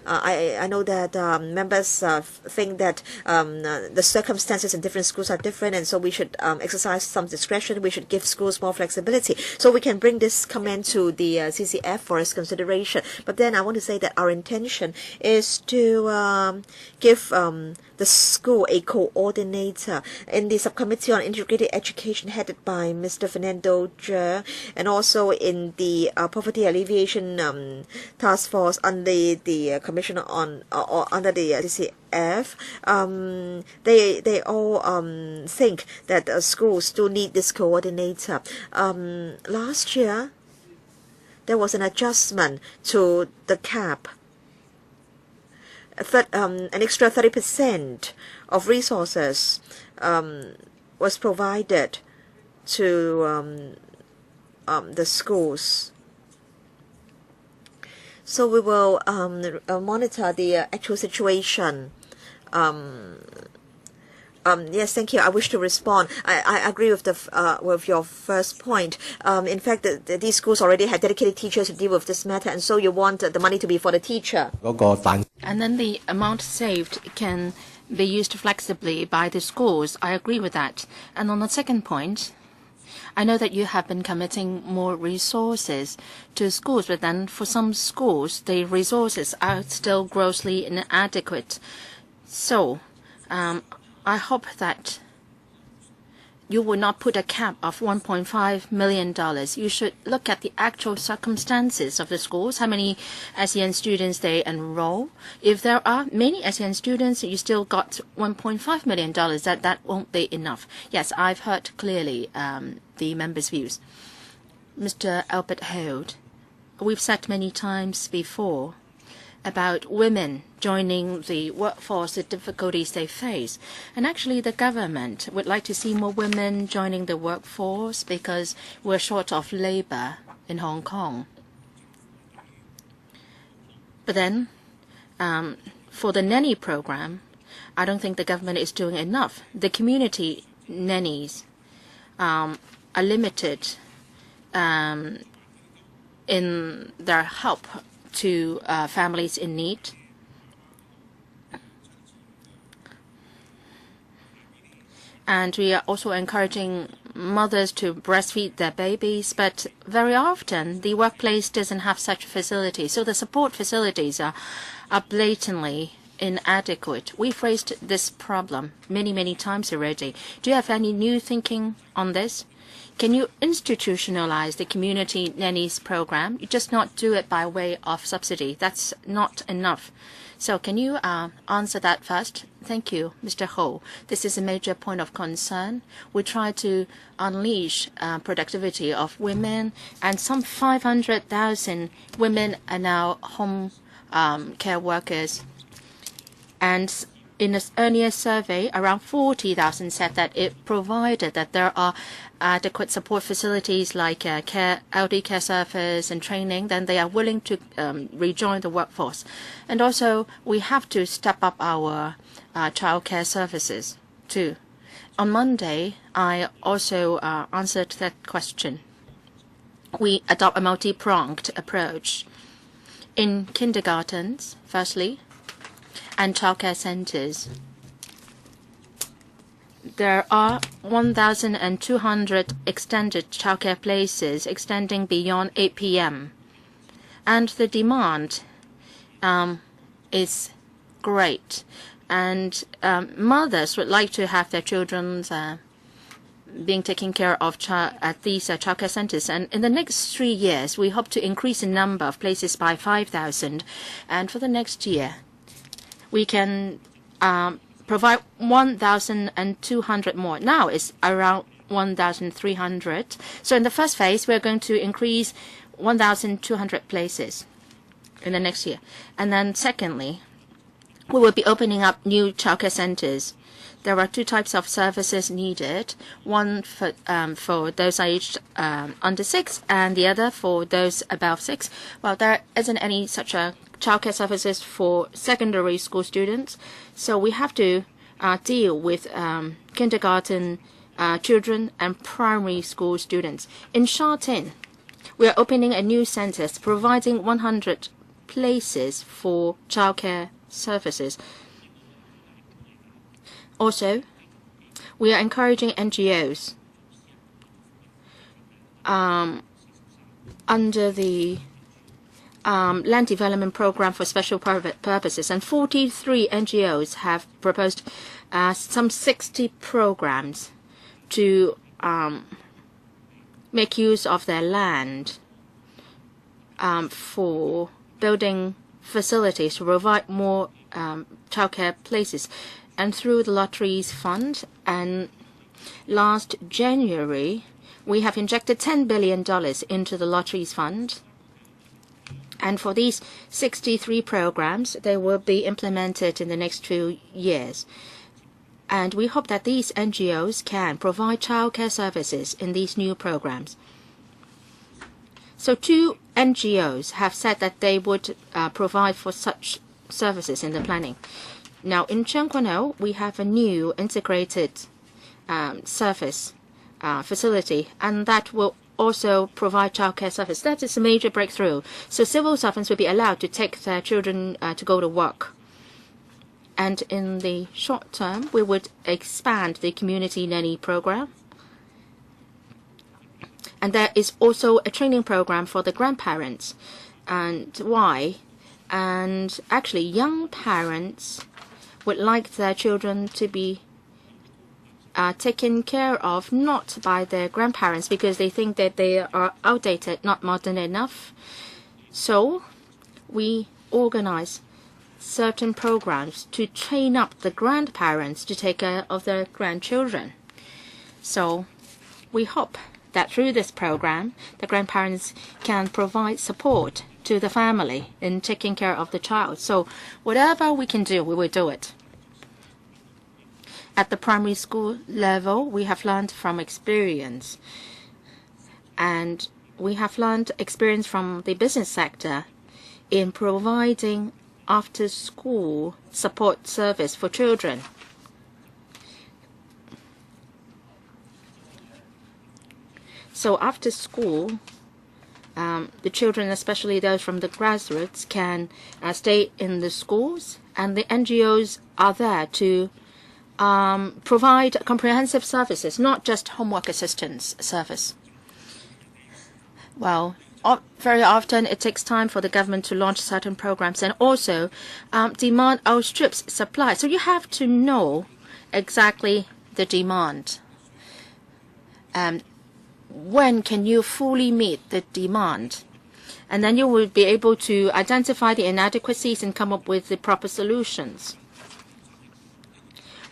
I know that members think that the circumstances in different schools are different, and so we should exercise some discretion. We should give schools more flexibility. So we can bring this comment to the CCF for its consideration. But then I want to say that our intention is to give the school a coordinator. In the Subcommittee on Integrated Education headed by Mr. Fernando Zhe, and also in the Poverty Alleviation Task Force under the Commissioner on or under the CCF, they all think that schools still need this coordinator. Last year, there was an adjustment to the cap. An extra 30% of resources was provided to the schools. So we will monitor the actual situation. Yes, thank you. I wish to respond. I agree with with your first point. In fact, these schools already have dedicated teachers to deal with this matter, and so you want the money to be for the teacher. And then the amount saved can be used flexibly by the schools. I agree with that. And on the second point, I know that you have been committing more resources to schools, but then for some schools, the resources are still grossly inadequate. So, I hope that you would not put a cap of $1.5 million. You should look at the actual circumstances of the schools, how many SEN students they enroll. If there are many SEN students, you still got $1.5 million. That won't be enough. Yes, I've heard clearly the members' views. Mr. Albert Holt, we've said many times before about women joining the workforce, the difficulties they face. And actually the government would like to see more women joining the workforce because we're short of labor in Hong Kong. But then, for the nanny program, I don't think the government is doing enough. The community nannies are limited in their help to families in need. And we are also encouraging mothers to breastfeed their babies, but very often the workplace doesn't have such facilities, so the support facilities are blatantly inadequate. We've raised this problem many times already. Do you have any new thinking on this? Can you institutionalize the community nannies program? You just not do it by way of subsidy. That's not enough. So can you answer that first? Thank you, Mr. Ho. This is a major point of concern. We try to unleash productivity of women, and some 500,000 women are now home care workers. And in an earlier survey, around 40,000 said that it provided that there are adequate support facilities like elderly care service and training, then they are willing to rejoin the workforce. And also, we have to step up our child care services too. On Monday, I also answered that question. We adopt a multi-pronged approach. In kindergartens, firstly, and childcare centers, there are 1,200 extended childcare places extending beyond 8 p.m. And the demand is great. And mothers would like to have their children being taken care of at these childcare centers. And in the next 3 years, we hope to increase the number of places by 5,000. And for the next year, we can provide 1,200 more. Now it's around 1,300. So in the first phase, we're going to increase 1,200 places in the next year. And then secondly, we will be opening up new childcare centers. There are two types of services needed. One for those aged under 6 and the other for those above 6. Well, there isn't any such a childcare services for secondary school students. So we have to deal with kindergarten children and primary school students. In Sha Tin, we are opening a new center providing 100 places for childcare services. Also, we are encouraging NGOs under the land development program for special purposes, and 43 NGOs have proposed some 60 programs to make use of their land for building facilities to provide more childcare places. And through the Lotteries Fund, and last January, we have injected $10 billion into the Lotteries Fund. And for these 63 programs, they will be implemented in the next 2 years. And we hope that these NGOs can provide childcare services in these new programs. So 2 NGOs have said that they would provide for such services in the planning. Now, in Tseung Kwan O, we have a new integrated service facility, and that will also provide childcare service. That is a major breakthrough. So civil servants will be allowed to take their children to go to work. And in the short term, we would expand the community nanny program. And there is also a training program for the grandparents. And why? And actually, young parents would like their children to be taken care of not by their grandparents because they think that they are outdated, not modern enough. So we organize certain programs to train up the grandparents to take care of their grandchildren. So we hope that through this program, the grandparents can provide support to the family in taking care of the child. So whatever we can do, we will do it. At the primary school level, we have learned from experience. And we have learned experience from the business sector in providing after-school support service for children. So after school, the children, especially those from the grassroots, can stay in the schools, and the NGOs are there to provide comprehensive services, not just homework assistance service. Well, very often it takes time for the government to launch certain programs, and also demand outstrips supply. So you have to know exactly the demand. When can you fully meet the demand? And then you will be able to identify the inadequacies and come up with the proper solutions.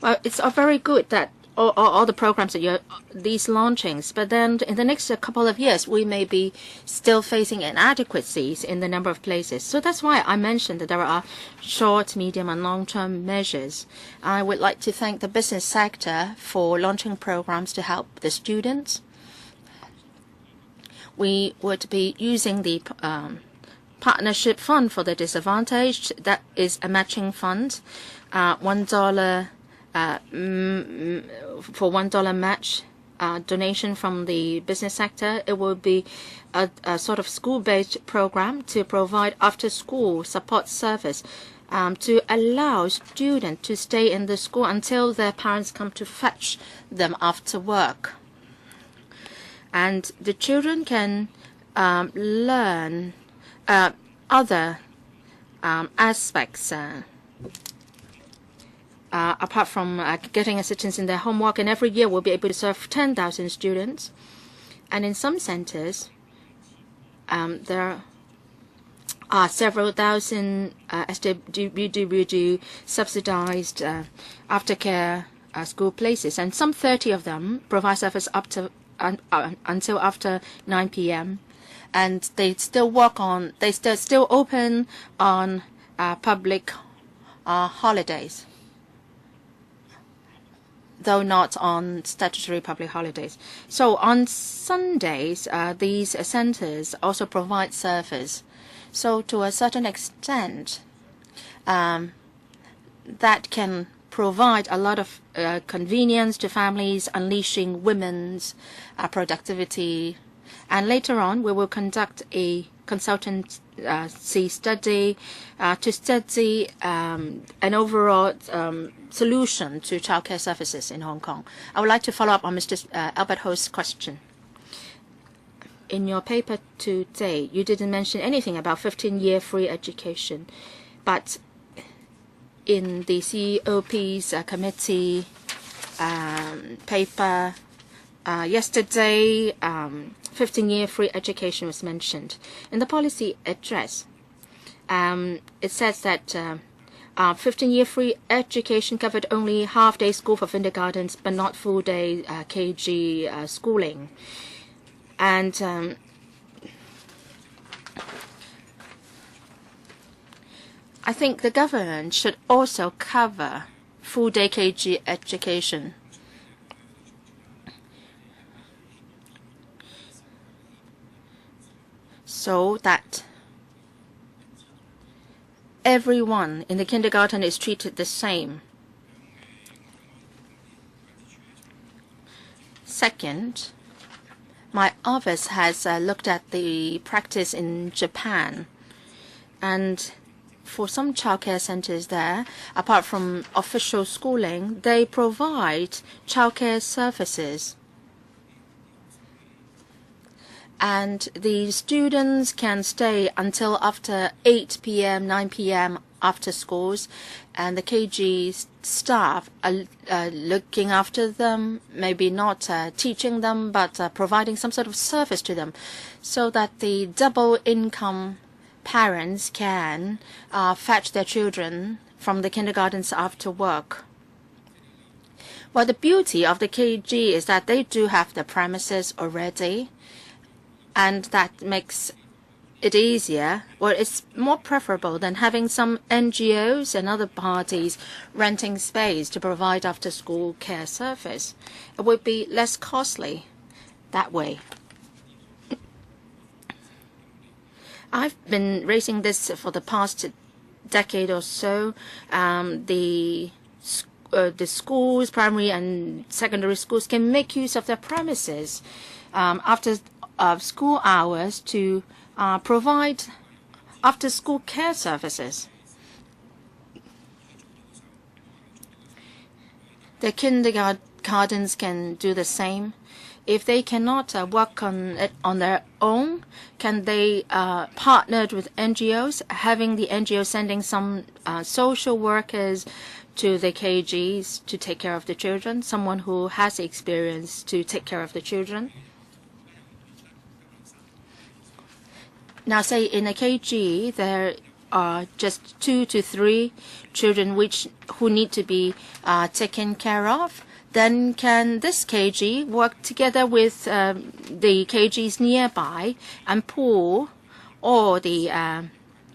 Well, it's very good that all the programs that these launchings, but then in the next couple of years, we may be still facing inadequacies in the number of places. So that's why I mentioned that there are short, medium, and long-term measures. I would like to thank the business sector for launching programs to help the students. We would be using the partnership fund for the disadvantaged. That is a matching fund, $1 for $1 match donation from the business sector. It will be a sort of school-based program to provide after-school support service to allow students to stay in the school until their parents come to fetch them after work. And the children can learn other aspects apart from getting assistance in their homework. And every year we'll be able to serve 10,000 students. And in some centers, there are several thousand SWD subsidized aftercare school places, and some 30 of them provide service up to until after 9 p.m. and they still still open on public holidays, though not on statutory public holidays. So on Sundays, these centers also provide service. So to a certain extent, that can provide a lot of convenience to families, unleashing women's productivity. And later on, we will conduct a consultancy study to study an overall solution to childcare services in Hong Kong. I would like to follow up on Mr. Albert Ho's question. In your paper today, you didn't mention anything about 15-year free education, but in the COP's committee paper yesterday, 15-year free education was mentioned. In the policy address, it says that 15-year free education covered only half-day school for kindergartens, but not full-day KG schooling. And I think the government should also cover full-day KG education. So that everyone in the kindergarten is treated the same. Second, my office has looked at the practice in Japan, and for some childcare centers there, apart from official schooling, they provide childcare services. And the students can stay until after 8 p.m., 9 p.m. after schools, and the KG staff are looking after them, maybe not teaching them, but providing some sort of service to them, so that the double income parents can fetch their children from the kindergartens after work. Well, the beauty of the KG is that they do have the premises already, and that makes it easier. Well, it's more preferable than having some NGOs and other parties renting space to provide after-school care service. It would be less costly that way. I've been raising this for the past decade or so. The schools, primary and secondary schools, can make use of their premises after school hours to provide after-school care services. The kindergartens can do the same. If they cannot work on it on their own, can they partner with NGOs, having the NGO sending some social workers to the KGs to take care of the children, someone who has experience to take care of the children? Now, say in a KG, there are just 2 to 3 children who need to be taken care of. Then can this KG work together with the KGs nearby and pool all the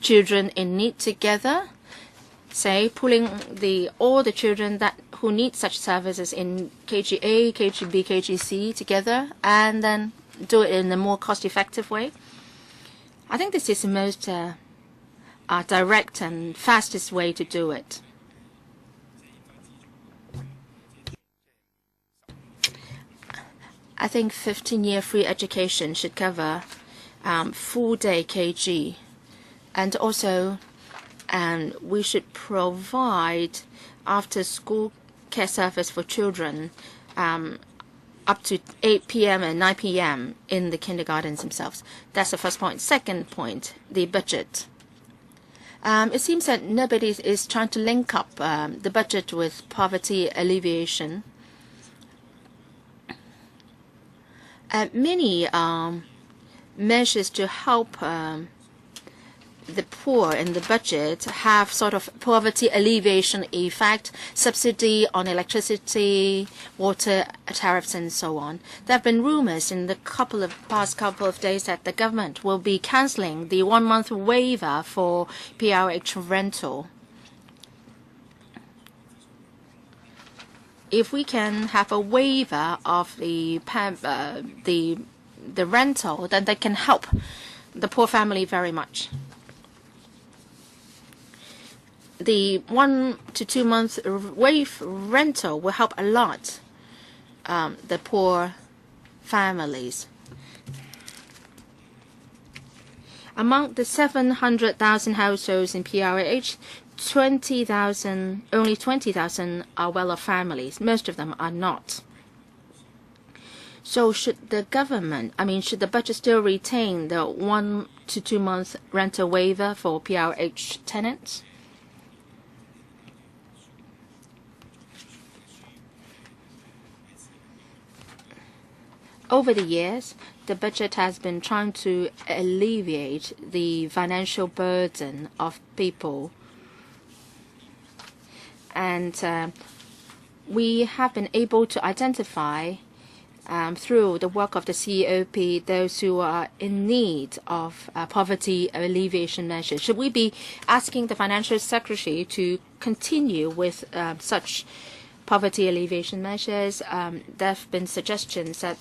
children in need together? Say pooling all the children who need such services in KG A, KG B, KG C together, and then do it in a more cost-effective way. I think this is the most direct and fastest way to do it. I think 15-year free education should cover full-day KG, and also we should provide after-school care service for children up to 8 p.m. and 9 p.m. in the kindergartens themselves. That's the first point. Second point, the budget. It seems that nobody is trying to link up the budget with poverty alleviation. Many measures to help the poor in the budget have sort of poverty alleviation effect, subsidy on electricity, water tariffs, and so on. There have been rumors in the past couple of days that the government will be cancelling the 1-month waiver for PRH rental. If we can have a waiver of the rental, then that can help the poor family very much. The 1 to 2 month wave rental will help a lot the poor families. Among the 700,000 households in PRH, only 20,000 are well-off families. Most of them are not. So should the budget still retain the 1 to 2 month rental waiver for PRH tenants? Over the years, the budget has been trying to alleviate the financial burden of people. And we have been able to identify through the work of the COP those who are in need of poverty alleviation measures. Should we be asking the Financial Secretary to continue with such poverty alleviation measures? There have been suggestions that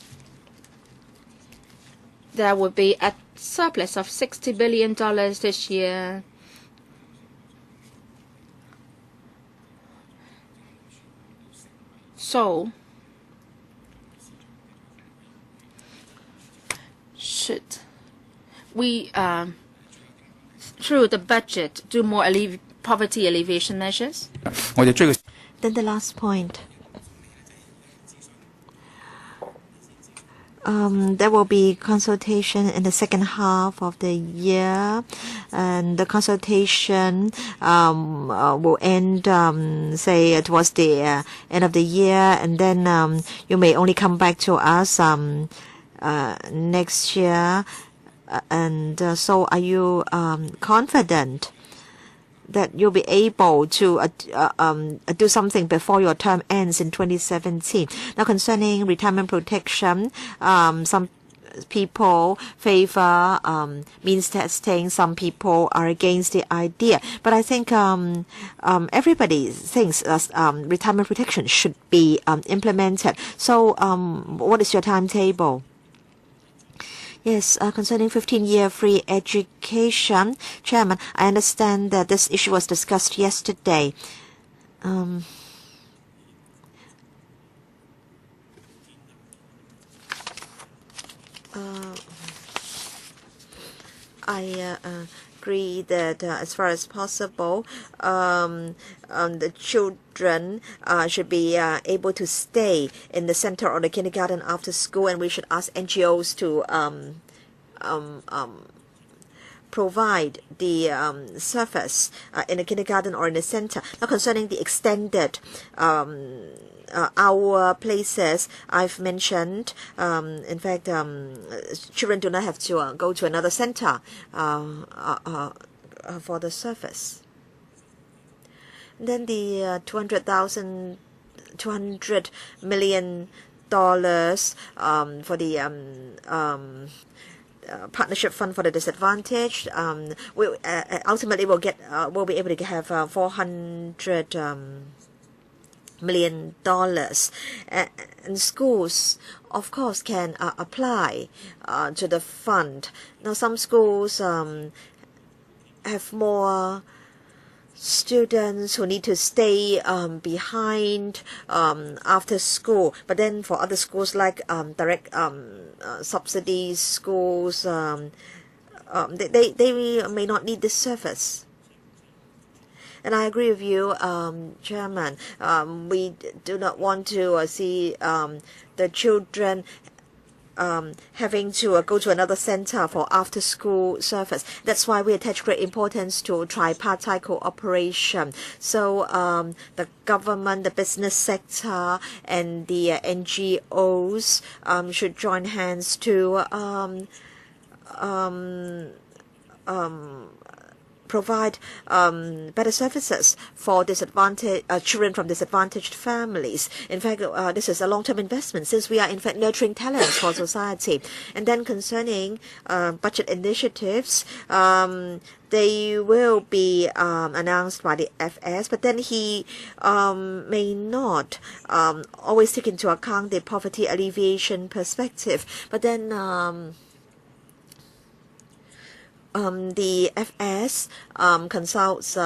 there will be a surplus of $60 billion this year. So, should we, through the budget, do more poverty alleviation measures? Then the last point. There will be consultation in the second half of the year, and the consultation will end, say, towards the end of the year, and then you may only come back to us next year. And so are you confident that you'll be able to do something before your term ends in 2017? Now, concerning retirement protection, some people favor means testing. Some people are against the idea. But I think everybody thinks retirement protection should be implemented. So what is your timetable? Yes, concerning 15-year free education, Chairman, I understand that this issue was discussed yesterday. I agree that as far as possible, the children should be able to stay in the center or the kindergarten after school, and we should ask NGOs to provide the service in the kindergarten or in the center. Now, concerning the extended our places, I've mentioned, in fact, children do not have to go to another center for the service. Then the $200 million for the partnership fund for the disadvantaged. We ultimately will be able to have $400 million, and schools, of course, can apply to the fund. Now, some schools have more students who need to stay behind after school, but then for other schools like direct subsidy schools, they may not need this service. And I agree with you, Chairman. We do not want to see the children having to go to another center for after-school service. That's why we attach great importance to tripartite cooperation. So the government, the business sector, and the NGOs should join hands to provide better services for children from disadvantaged families. In fact, this is a long-term investment, since we are in fact nurturing talents for society. And then concerning budget initiatives, they will be announced by the FS, but then he may not always take into account the poverty alleviation perspective. But then the FS consults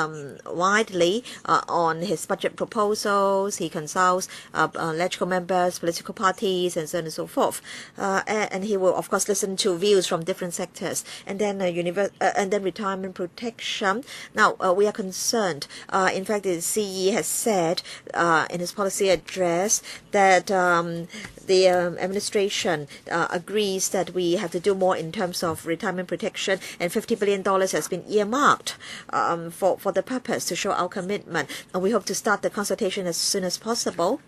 widely on his budget proposals. He consults electoral members, political parties, and so on and so forth. And he will, of course, listen to views from different sectors. And then retirement protection. Now, we are concerned. In fact, the CE has said in his policy address that the administration agrees that we have to do more in terms of retirement protection, and $50 billion has been earmarked for the purpose to show our commitment. And we hope to start the consultation as soon as possible.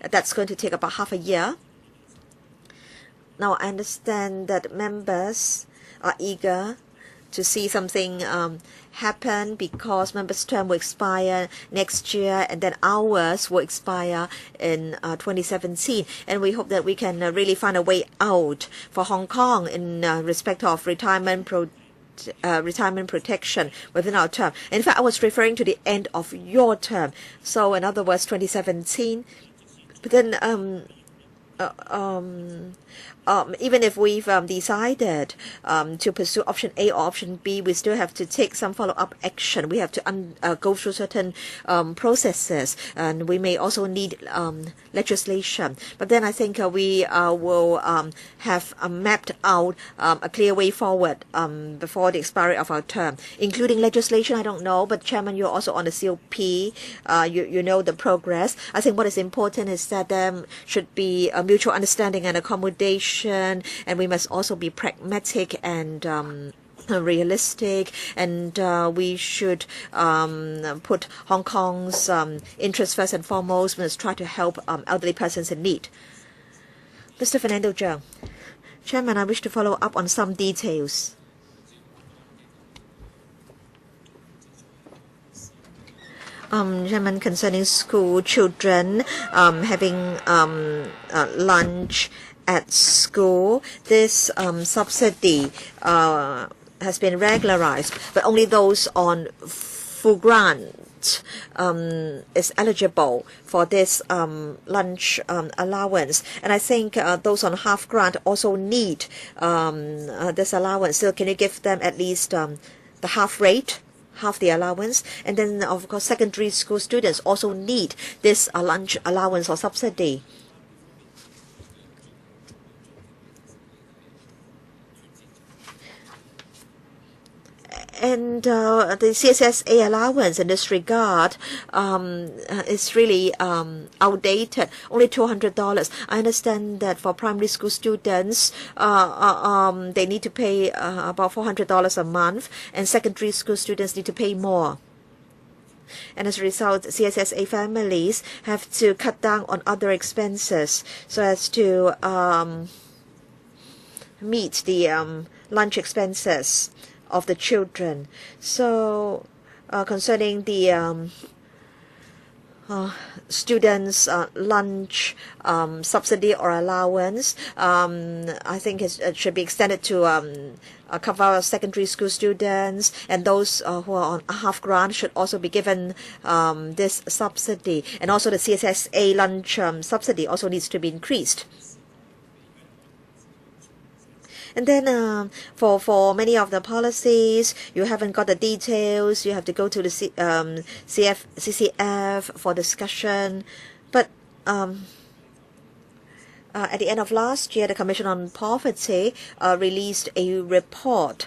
That's going to take about half a year. Now, I understand that members are eager to see something happen, because members' term will expire next year, and then ours will expire in 2017. And we hope that we can really find a way out for Hong Kong in respect of retirement protection within our term. In fact, I was referring to the end of your term. So, in other words, 2017. But then even if we've decided to pursue option A or option B, we still have to take some follow-up action. We have to go through certain processes, and we may also need legislation. But then I think we will have mapped out a clear way forward before the expiry of our term, including legislation. I don't know, but Chairman, you're also on the COP. You know the progress. I think what is important is that there should be mutual understanding and accommodation, and we must also be pragmatic and realistic, and we should put Hong Kong's interests first and foremost. We must try to help elderly persons in need. Mr. Fernando Zhang. Chairman, I wish to follow up on some details. Chairman, concerning school children having lunch at school, this subsidy has been regularized, but only those on full grant is eligible for this lunch allowance, and I think those on half grant also need this allowance. So can you give them at least the half rate, half the allowance? And then of course secondary school students also need this lunch allowance or subsidy. And the CSSA allowance in this regard is really outdated, only $200. I understand that for primary school students, they need to pay about $400 a month, and secondary school students need to pay more. And as a result, CSSA families have to cut down on other expenses so as to meet the lunch expenses of the children. So concerning the students' lunch subsidy or allowance, I think it should be extended to cover secondary school students, and those who are on half grant should also be given this subsidy. And also the CSSA lunch subsidy also needs to be increased. And then for many of the policies, you haven't got the details. You have to go to the CCF for discussion. But at the end of last year, the Commission on Poverty released a report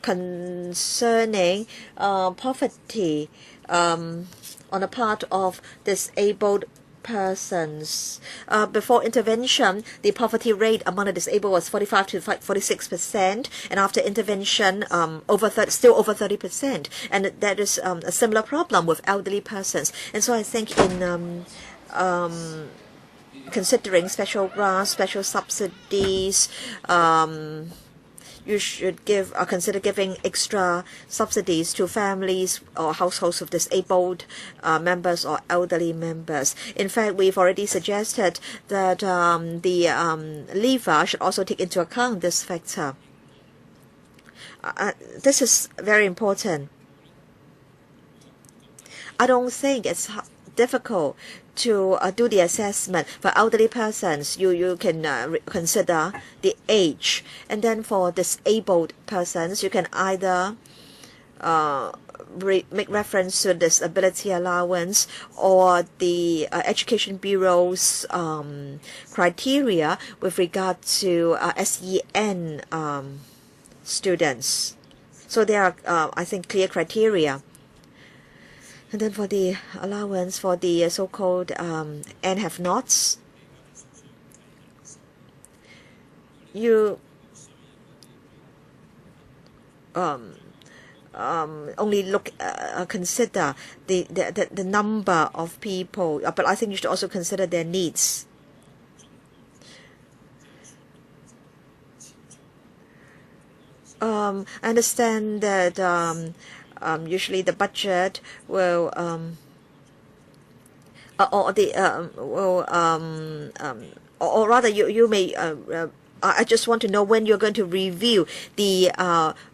concerning poverty on the part of disabled persons. Before intervention, the poverty rate among the disabled was 45 to 46%, and after intervention, still over 30%. And that is a similar problem with elderly persons. And so I think in considering special grants, special subsidies, you should consider giving extra subsidies to families or households with disabled members or elderly members. In fact, we've already suggested that the lever should also take into account this factor. This is very important. I don't think it's difficult to do the assessment. For elderly persons, you can consider the age, and then for disabled persons, you can either make reference to disability allowance or the Education Bureau's criteria with regard to SEN students. So there are, I think, clear criteria. And then for the allowance for the so-called and have-nots, you only consider the number of people, but I think you should also consider their needs. I understand that usually the budget will or rather you may I just want to know when you're going to review the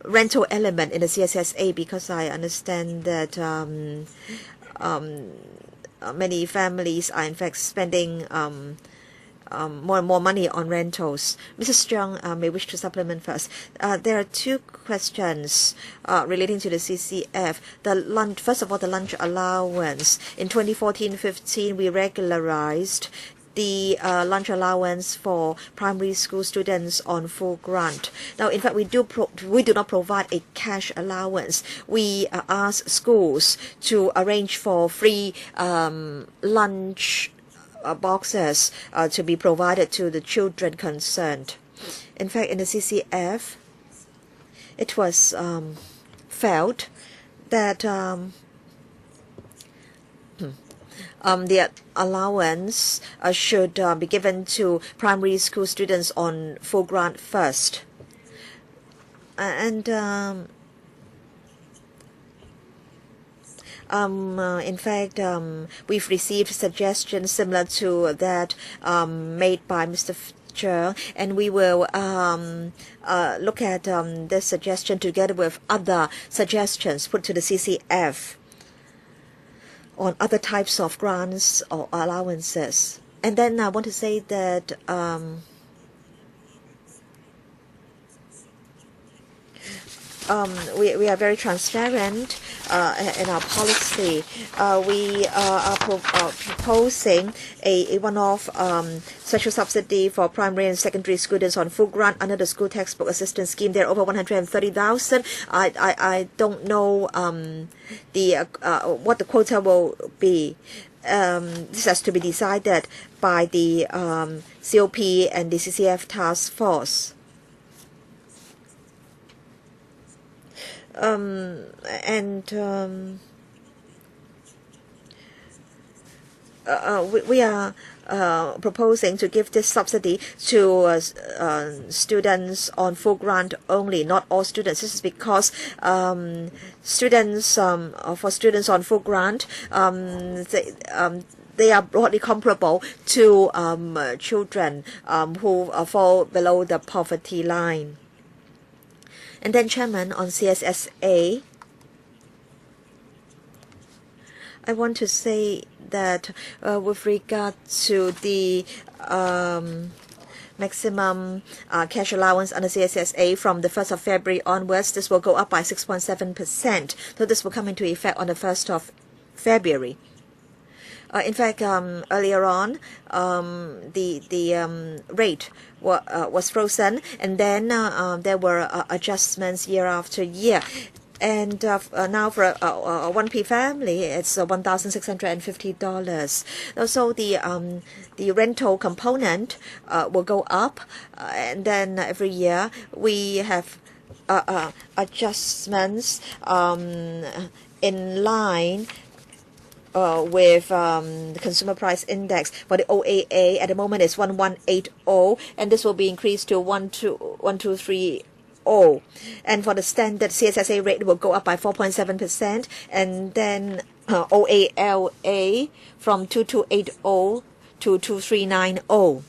rental element in the CSSA, because I understand that many families are in fact spending more and more money on rentals. Mrs. Zhang may wish to supplement first. There are two questions relating to the CCF. First of all, the lunch allowance. In 2014-15, we regularized the lunch allowance for primary school students on full grant. Now, in fact, we do not provide a cash allowance. We ask schools to arrange for free lunch boxes to be provided to the children concerned. In fact, in the CCF, it was felt that the allowance should be given to primary school students on full grant first. And in fact, we've received suggestions similar to that made by Mr. And we will look at this suggestion together with other suggestions put to the CCF on other types of grants or allowances. And then I want to say that we are very transparent in our policy. We are proposing a one-off special subsidy for primary and secondary students on full grant under the school textbook assistance scheme. There are over 130,000. I don't know what the quota will be. This has to be decided by the COP and the CCF task force. We are proposing to give this subsidy to students on full grant only, not all students. This is because students for students on full grant, they are broadly comparable to children who fall below the poverty line. And then, Chairman, on CSSA, I want to say that with regard to the maximum cash allowance under CSSA from the 1st of February onwards, this will go up by 6.7%. So this will come into effect on the 1st of February. In fact, earlier on, the rate was frozen, and then there were adjustments year after year. And now for a 1P family, it's $1,650. So the rental component will go up, and then every year we have adjustments in line with the consumer price index. For the OAA at the moment is 1180, and this will be increased to 1230. And for the standard CSSA rate will go up by 4.7%, and then OALA from 2280 to 2390.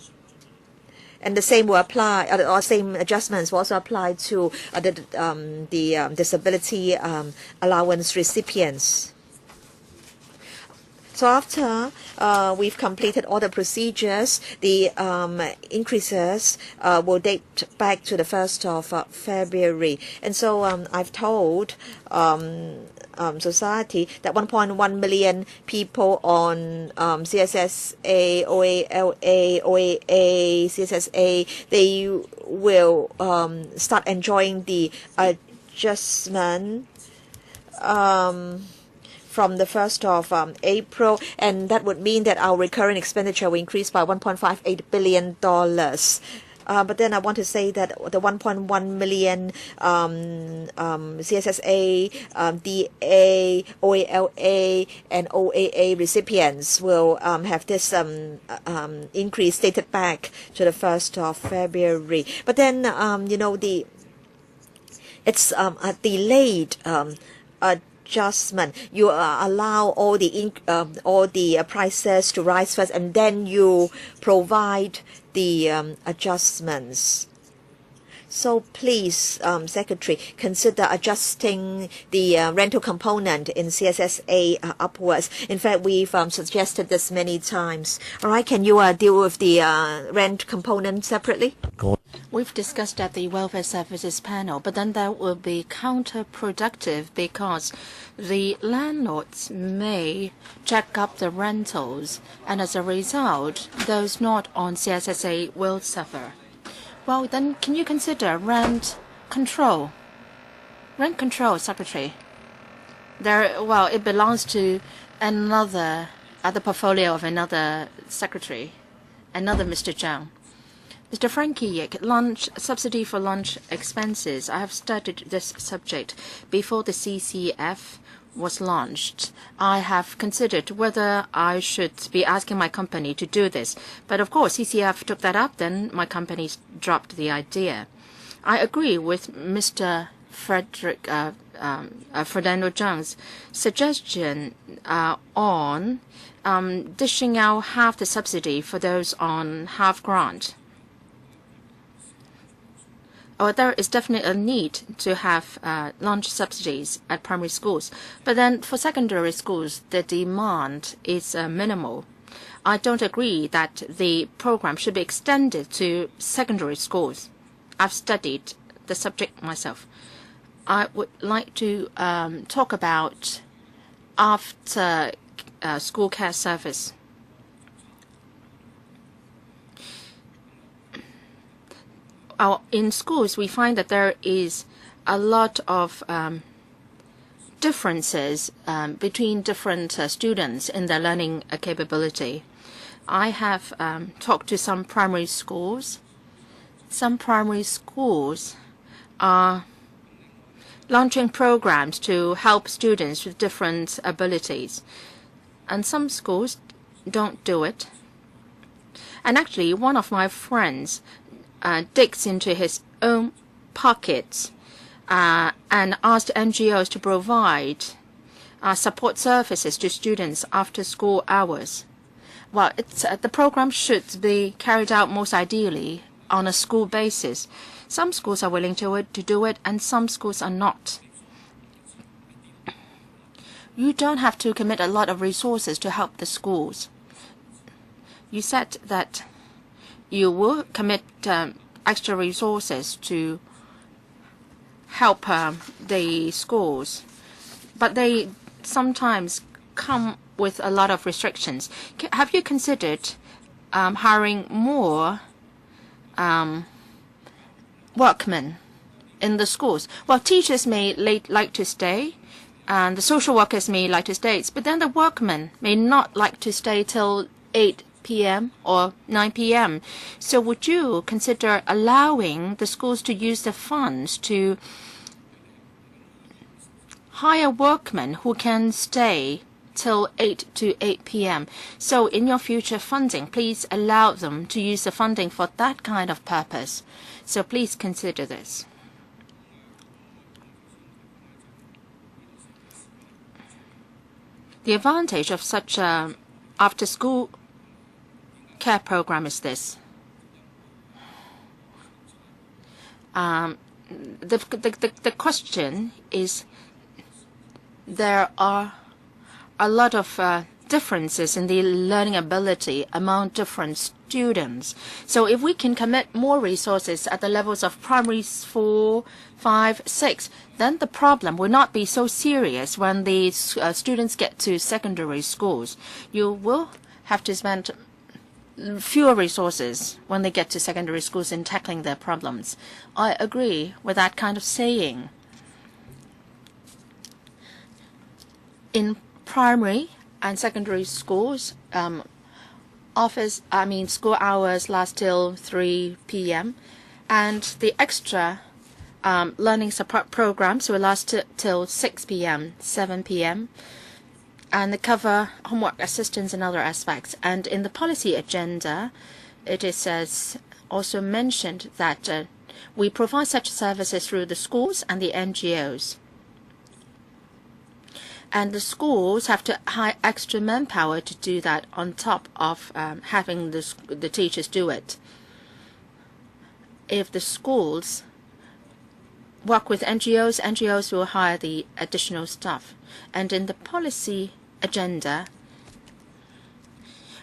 And the same will apply, or same adjustments will also apply to the disability allowance recipients. So after we've completed all the procedures, the increases will date back to the 1st of February. And so I've told society that 1.1 million people on CSSA, OALA, OAA, CSSA, they will start enjoying the adjustment from the 1st of April, and that would mean that our recurring expenditure will increase by $1.58 billion. But then I want to say that the 1.1 million CSSA, DA, OALA, and OAA recipients will have this increase dated back to the 1st of February. But then, it's a delayed adjustment. You allow all the prices to rise first, and then you provide the adjustments. So please, Secretary, consider adjusting the rental component in CSSA upwards. In fact, we've suggested this many times. All right, can you deal with the rent component separately? We've discussed at the Welfare Services panel, but then that will be counterproductive because the landlords may jack up the rentals, and as a result, those not on CSSA will suffer. Well, then can you consider rent control? Rent control, Secretary. It belongs to another the portfolio of another secretary, another Mr. Zhang. Mr. Frankie Yik, lunch subsidy for lunch expenses. I have studied this subject before the CCF was launched. I have considered whether I should be asking my company to do this. But of course, CCF took that up, then my company dropped the idea. I agree with Mr. Ferdinand Zhang's suggestion on dishing out half the subsidy for those on half grant. There is definitely a need to have lunch subsidies at primary schools. But then for secondary schools, the demand is minimal. I don't agree that the program should be extended to secondary schools. I've studied the subject myself. I would like to talk about after school care service. In schools, we find that there is a lot of differences between different students in their learning capability. I have talked to some primary schools. Some primary schools are launching programs to help students with different abilities, and some schools don't do it. And actually, one of my friends digs into his own pockets and asked NGOs to provide support services to students after school hours. Well, the program should be carried out most ideally on a school basis. Some schools are willing to do it, and some schools are not. You don't have to commit a lot of resources to help the schools. You said that you will commit extra resources to help the schools, but they sometimes come with a lot of restrictions. Have you considered hiring more workmen in the schools? Well, teachers may like to stay, and the social workers may like to stay, but then the workmen may not like to stay till 8 p.m. or 9 p.m. So would you consider allowing the schools to use the funds to hire workmen who can stay till 8 to 8 p.m. So in your future funding, please allow them to use the funding for that kind of purpose. So please consider this. The advantage of such after-school care program is this. The question is, there are a lot of differences in the learning ability among different students. So if we can commit more resources at the levels of primary 4, 5, 6, then the problem will not be so serious when the students get to secondary schools. You will have to spend fewer resources when they get to secondary schools in tackling their problems. I agree with that kind of saying. In primary and secondary schools, school hours last till 3 p.m. and the extra learning support programs will last till 6 p.m., 7 p.m. and they cover homework assistance and other aspects. And in the policy agenda, it is also mentioned that we provide such services through the schools and the NGOs. And the schools have to hire extra manpower to do that on top of having the teachers do it. If the schools work with NGOs, NGOs will hire the additional staff. And in the policy agenda,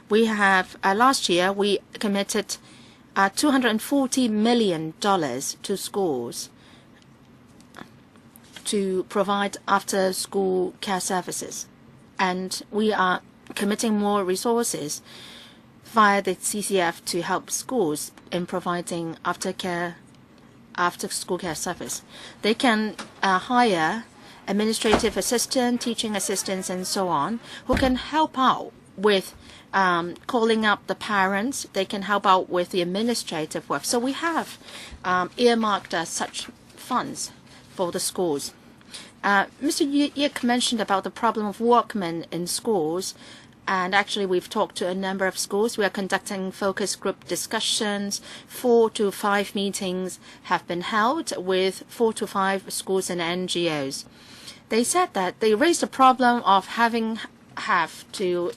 we have last year we committed $240 million to schools to provide after-school care services, and we are committing more resources via the CCF to help schools in providing after-school care service. They can hire administrative assistant, teaching assistants, and so on, who can help out with calling up the parents. They can help out with the administrative work. So we have earmarked such funds for the schools. Mr. Yik mentioned about the problem of workmen in schools. And actually, we've talked to a number of schools. We are conducting focus group discussions. 4 to 5 meetings have been held with 4 to 5 schools and NGOs. They said that they raised the problem of have to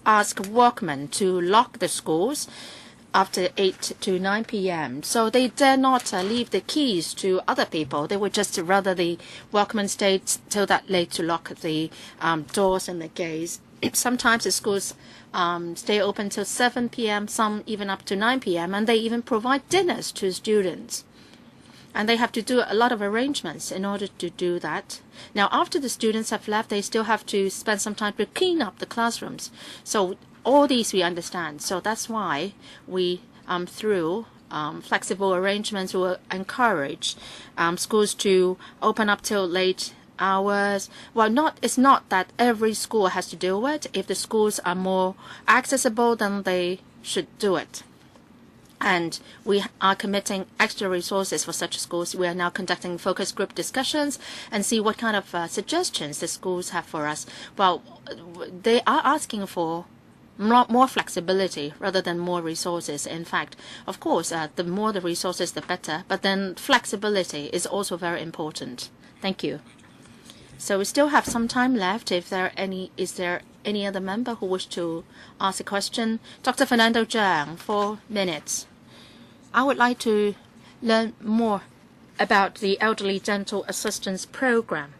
ask workmen to lock the schools after 8 to 9 p.m. So they dare not leave the keys to other people. They would just rather the workmen stay till that late to lock the doors and the gates. Sometimes the schools stay open till 7 p.m., some even up to 9 p.m., and they even provide dinners to students. And they have to do a lot of arrangements in order to do that. Now, after the students have left, they still have to spend some time to clean up the classrooms. So all these we understand. So that's why we, through flexible arrangements, will encourage schools to open up till late hours. Well, it's not that every school has to do it. If the schools are more accessible, then they should do it. And we are committing extra resources for such schools. We are now conducting focus group discussions and see what kind of suggestions the schools have for us. Well, they are asking for more flexibility rather than more resources. In fact, of course, the more the resources, the better. But then flexibility is also very important. Thank you. So we still have some time left. Is there any other member who wish to ask a question? Dr. Fernando Zhang, 4 minutes. I would like to learn more about the Elderly Dental Assistance Program.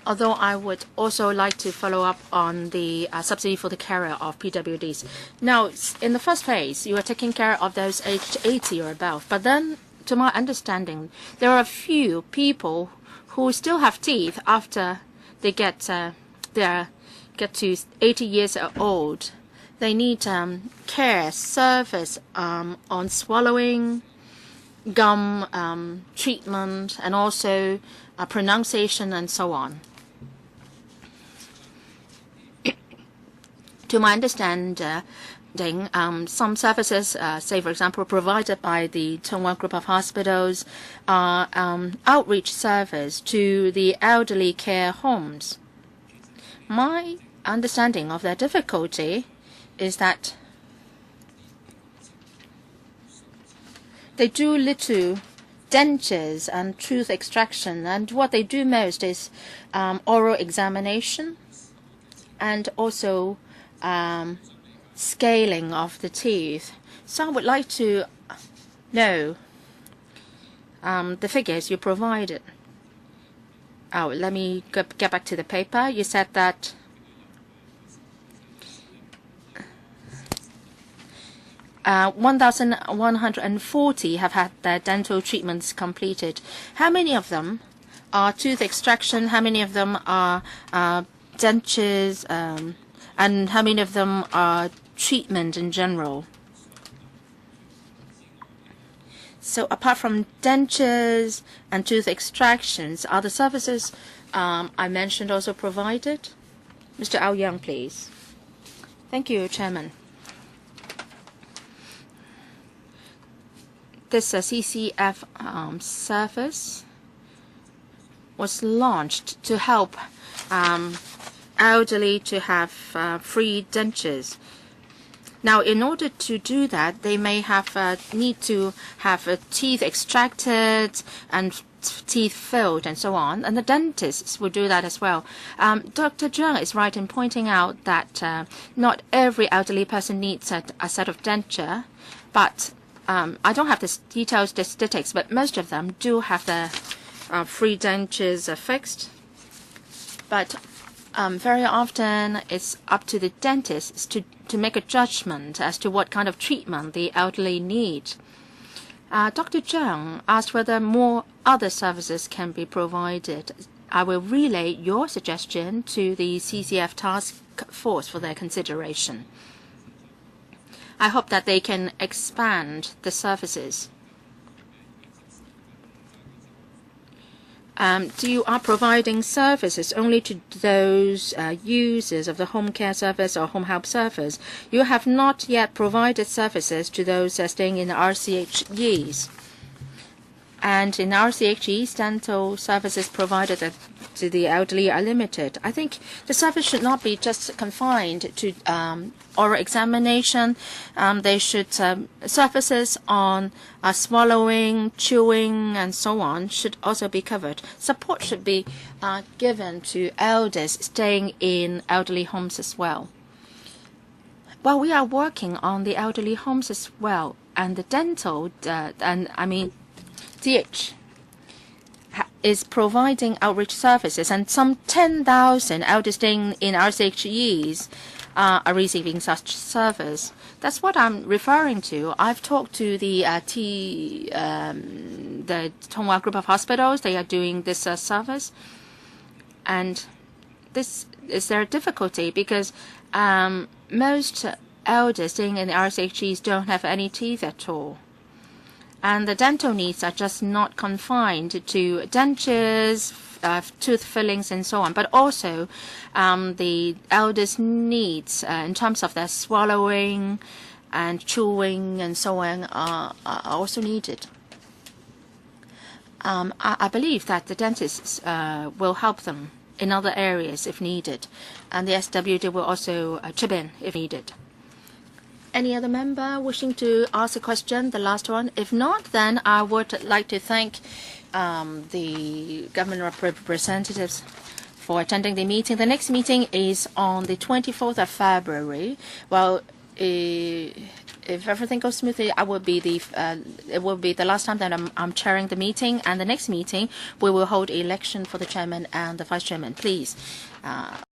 Although I would also like to follow up on the subsidy for the carer of PWDs. Now, in the first phase, you are taking care of those aged 80 or above. But then, to my understanding, there are a few people who still have teeth after they get to 80 years old. They need care, service on swallowing, gum treatment, and also pronunciation and so on. To my understanding, some services, say for example, provided by the Tongwang Group of Hospitals, are outreach service to the elderly care homes. My understanding of their difficulty is that they do little dentures and tooth extraction, and what they do most is oral examination and also scaling of the teeth. So I would like to know the figures you provided. Oh, let me get back to the paper. You said that 1,140 have had their dental treatments completed. How many of them are tooth extraction? How many of them are dentures? And how many of them are treatment in general? So apart from dentures and tooth extractions, are the services I mentioned also provided? Mr. Ao Yang, please. Thank you, Chairman. This CCF service was launched to help elderly to have free dentures. Now, in order to do that, they may have need to have teeth extracted and teeth filled and so on, and the dentists will do that as well. Dr. Zhang is right in pointing out that not every elderly person needs a set of denture, but I don't have the details, the statistics, but most of them do have the free dentures fixed. But very often it's up to the dentists to make a judgment as to what kind of treatment the elderly need. Dr. Zhang asked whether more other services can be provided. I will relay your suggestion to the CCF task force for their consideration. I hope that they can expand the services. you are providing services only to those users of the home care service or home help service. You have not yet provided services to those staying in the RCHEs. And in RCHEs, dental services provided to the elderly are limited. I think the service should not be just confined to oral examination. They should services on swallowing, chewing, and so on should also be covered. Support should be given to elders staying in elderly homes as well. Well, we are working on the elderly homes as well, and the dental, DH is providing outreach services, and some 10,000 elders staying in RCHEs are receiving such service. That's what I'm referring to. I've talked to the Tonghua group of hospitals. They are doing this service, and this is their difficulty because most elders staying in the RCHEs don't have any teeth at all. And the dental needs are just not confined to dentures, tooth fillings, and so on, but also the elders' needs in terms of their swallowing and chewing and so on are also needed. I believe that the dentists will help them in other areas if needed, and the SWD will also chip in if needed. Any other member wishing to ask a question? The last one. If not, then I would like to thank the government representatives for attending the meeting. The next meeting is on the 24th of February. Well, if everything goes smoothly, it will be the last time that I'm chairing the meeting. And the next meeting, we will hold election for the chairman and the vice chairman. Please.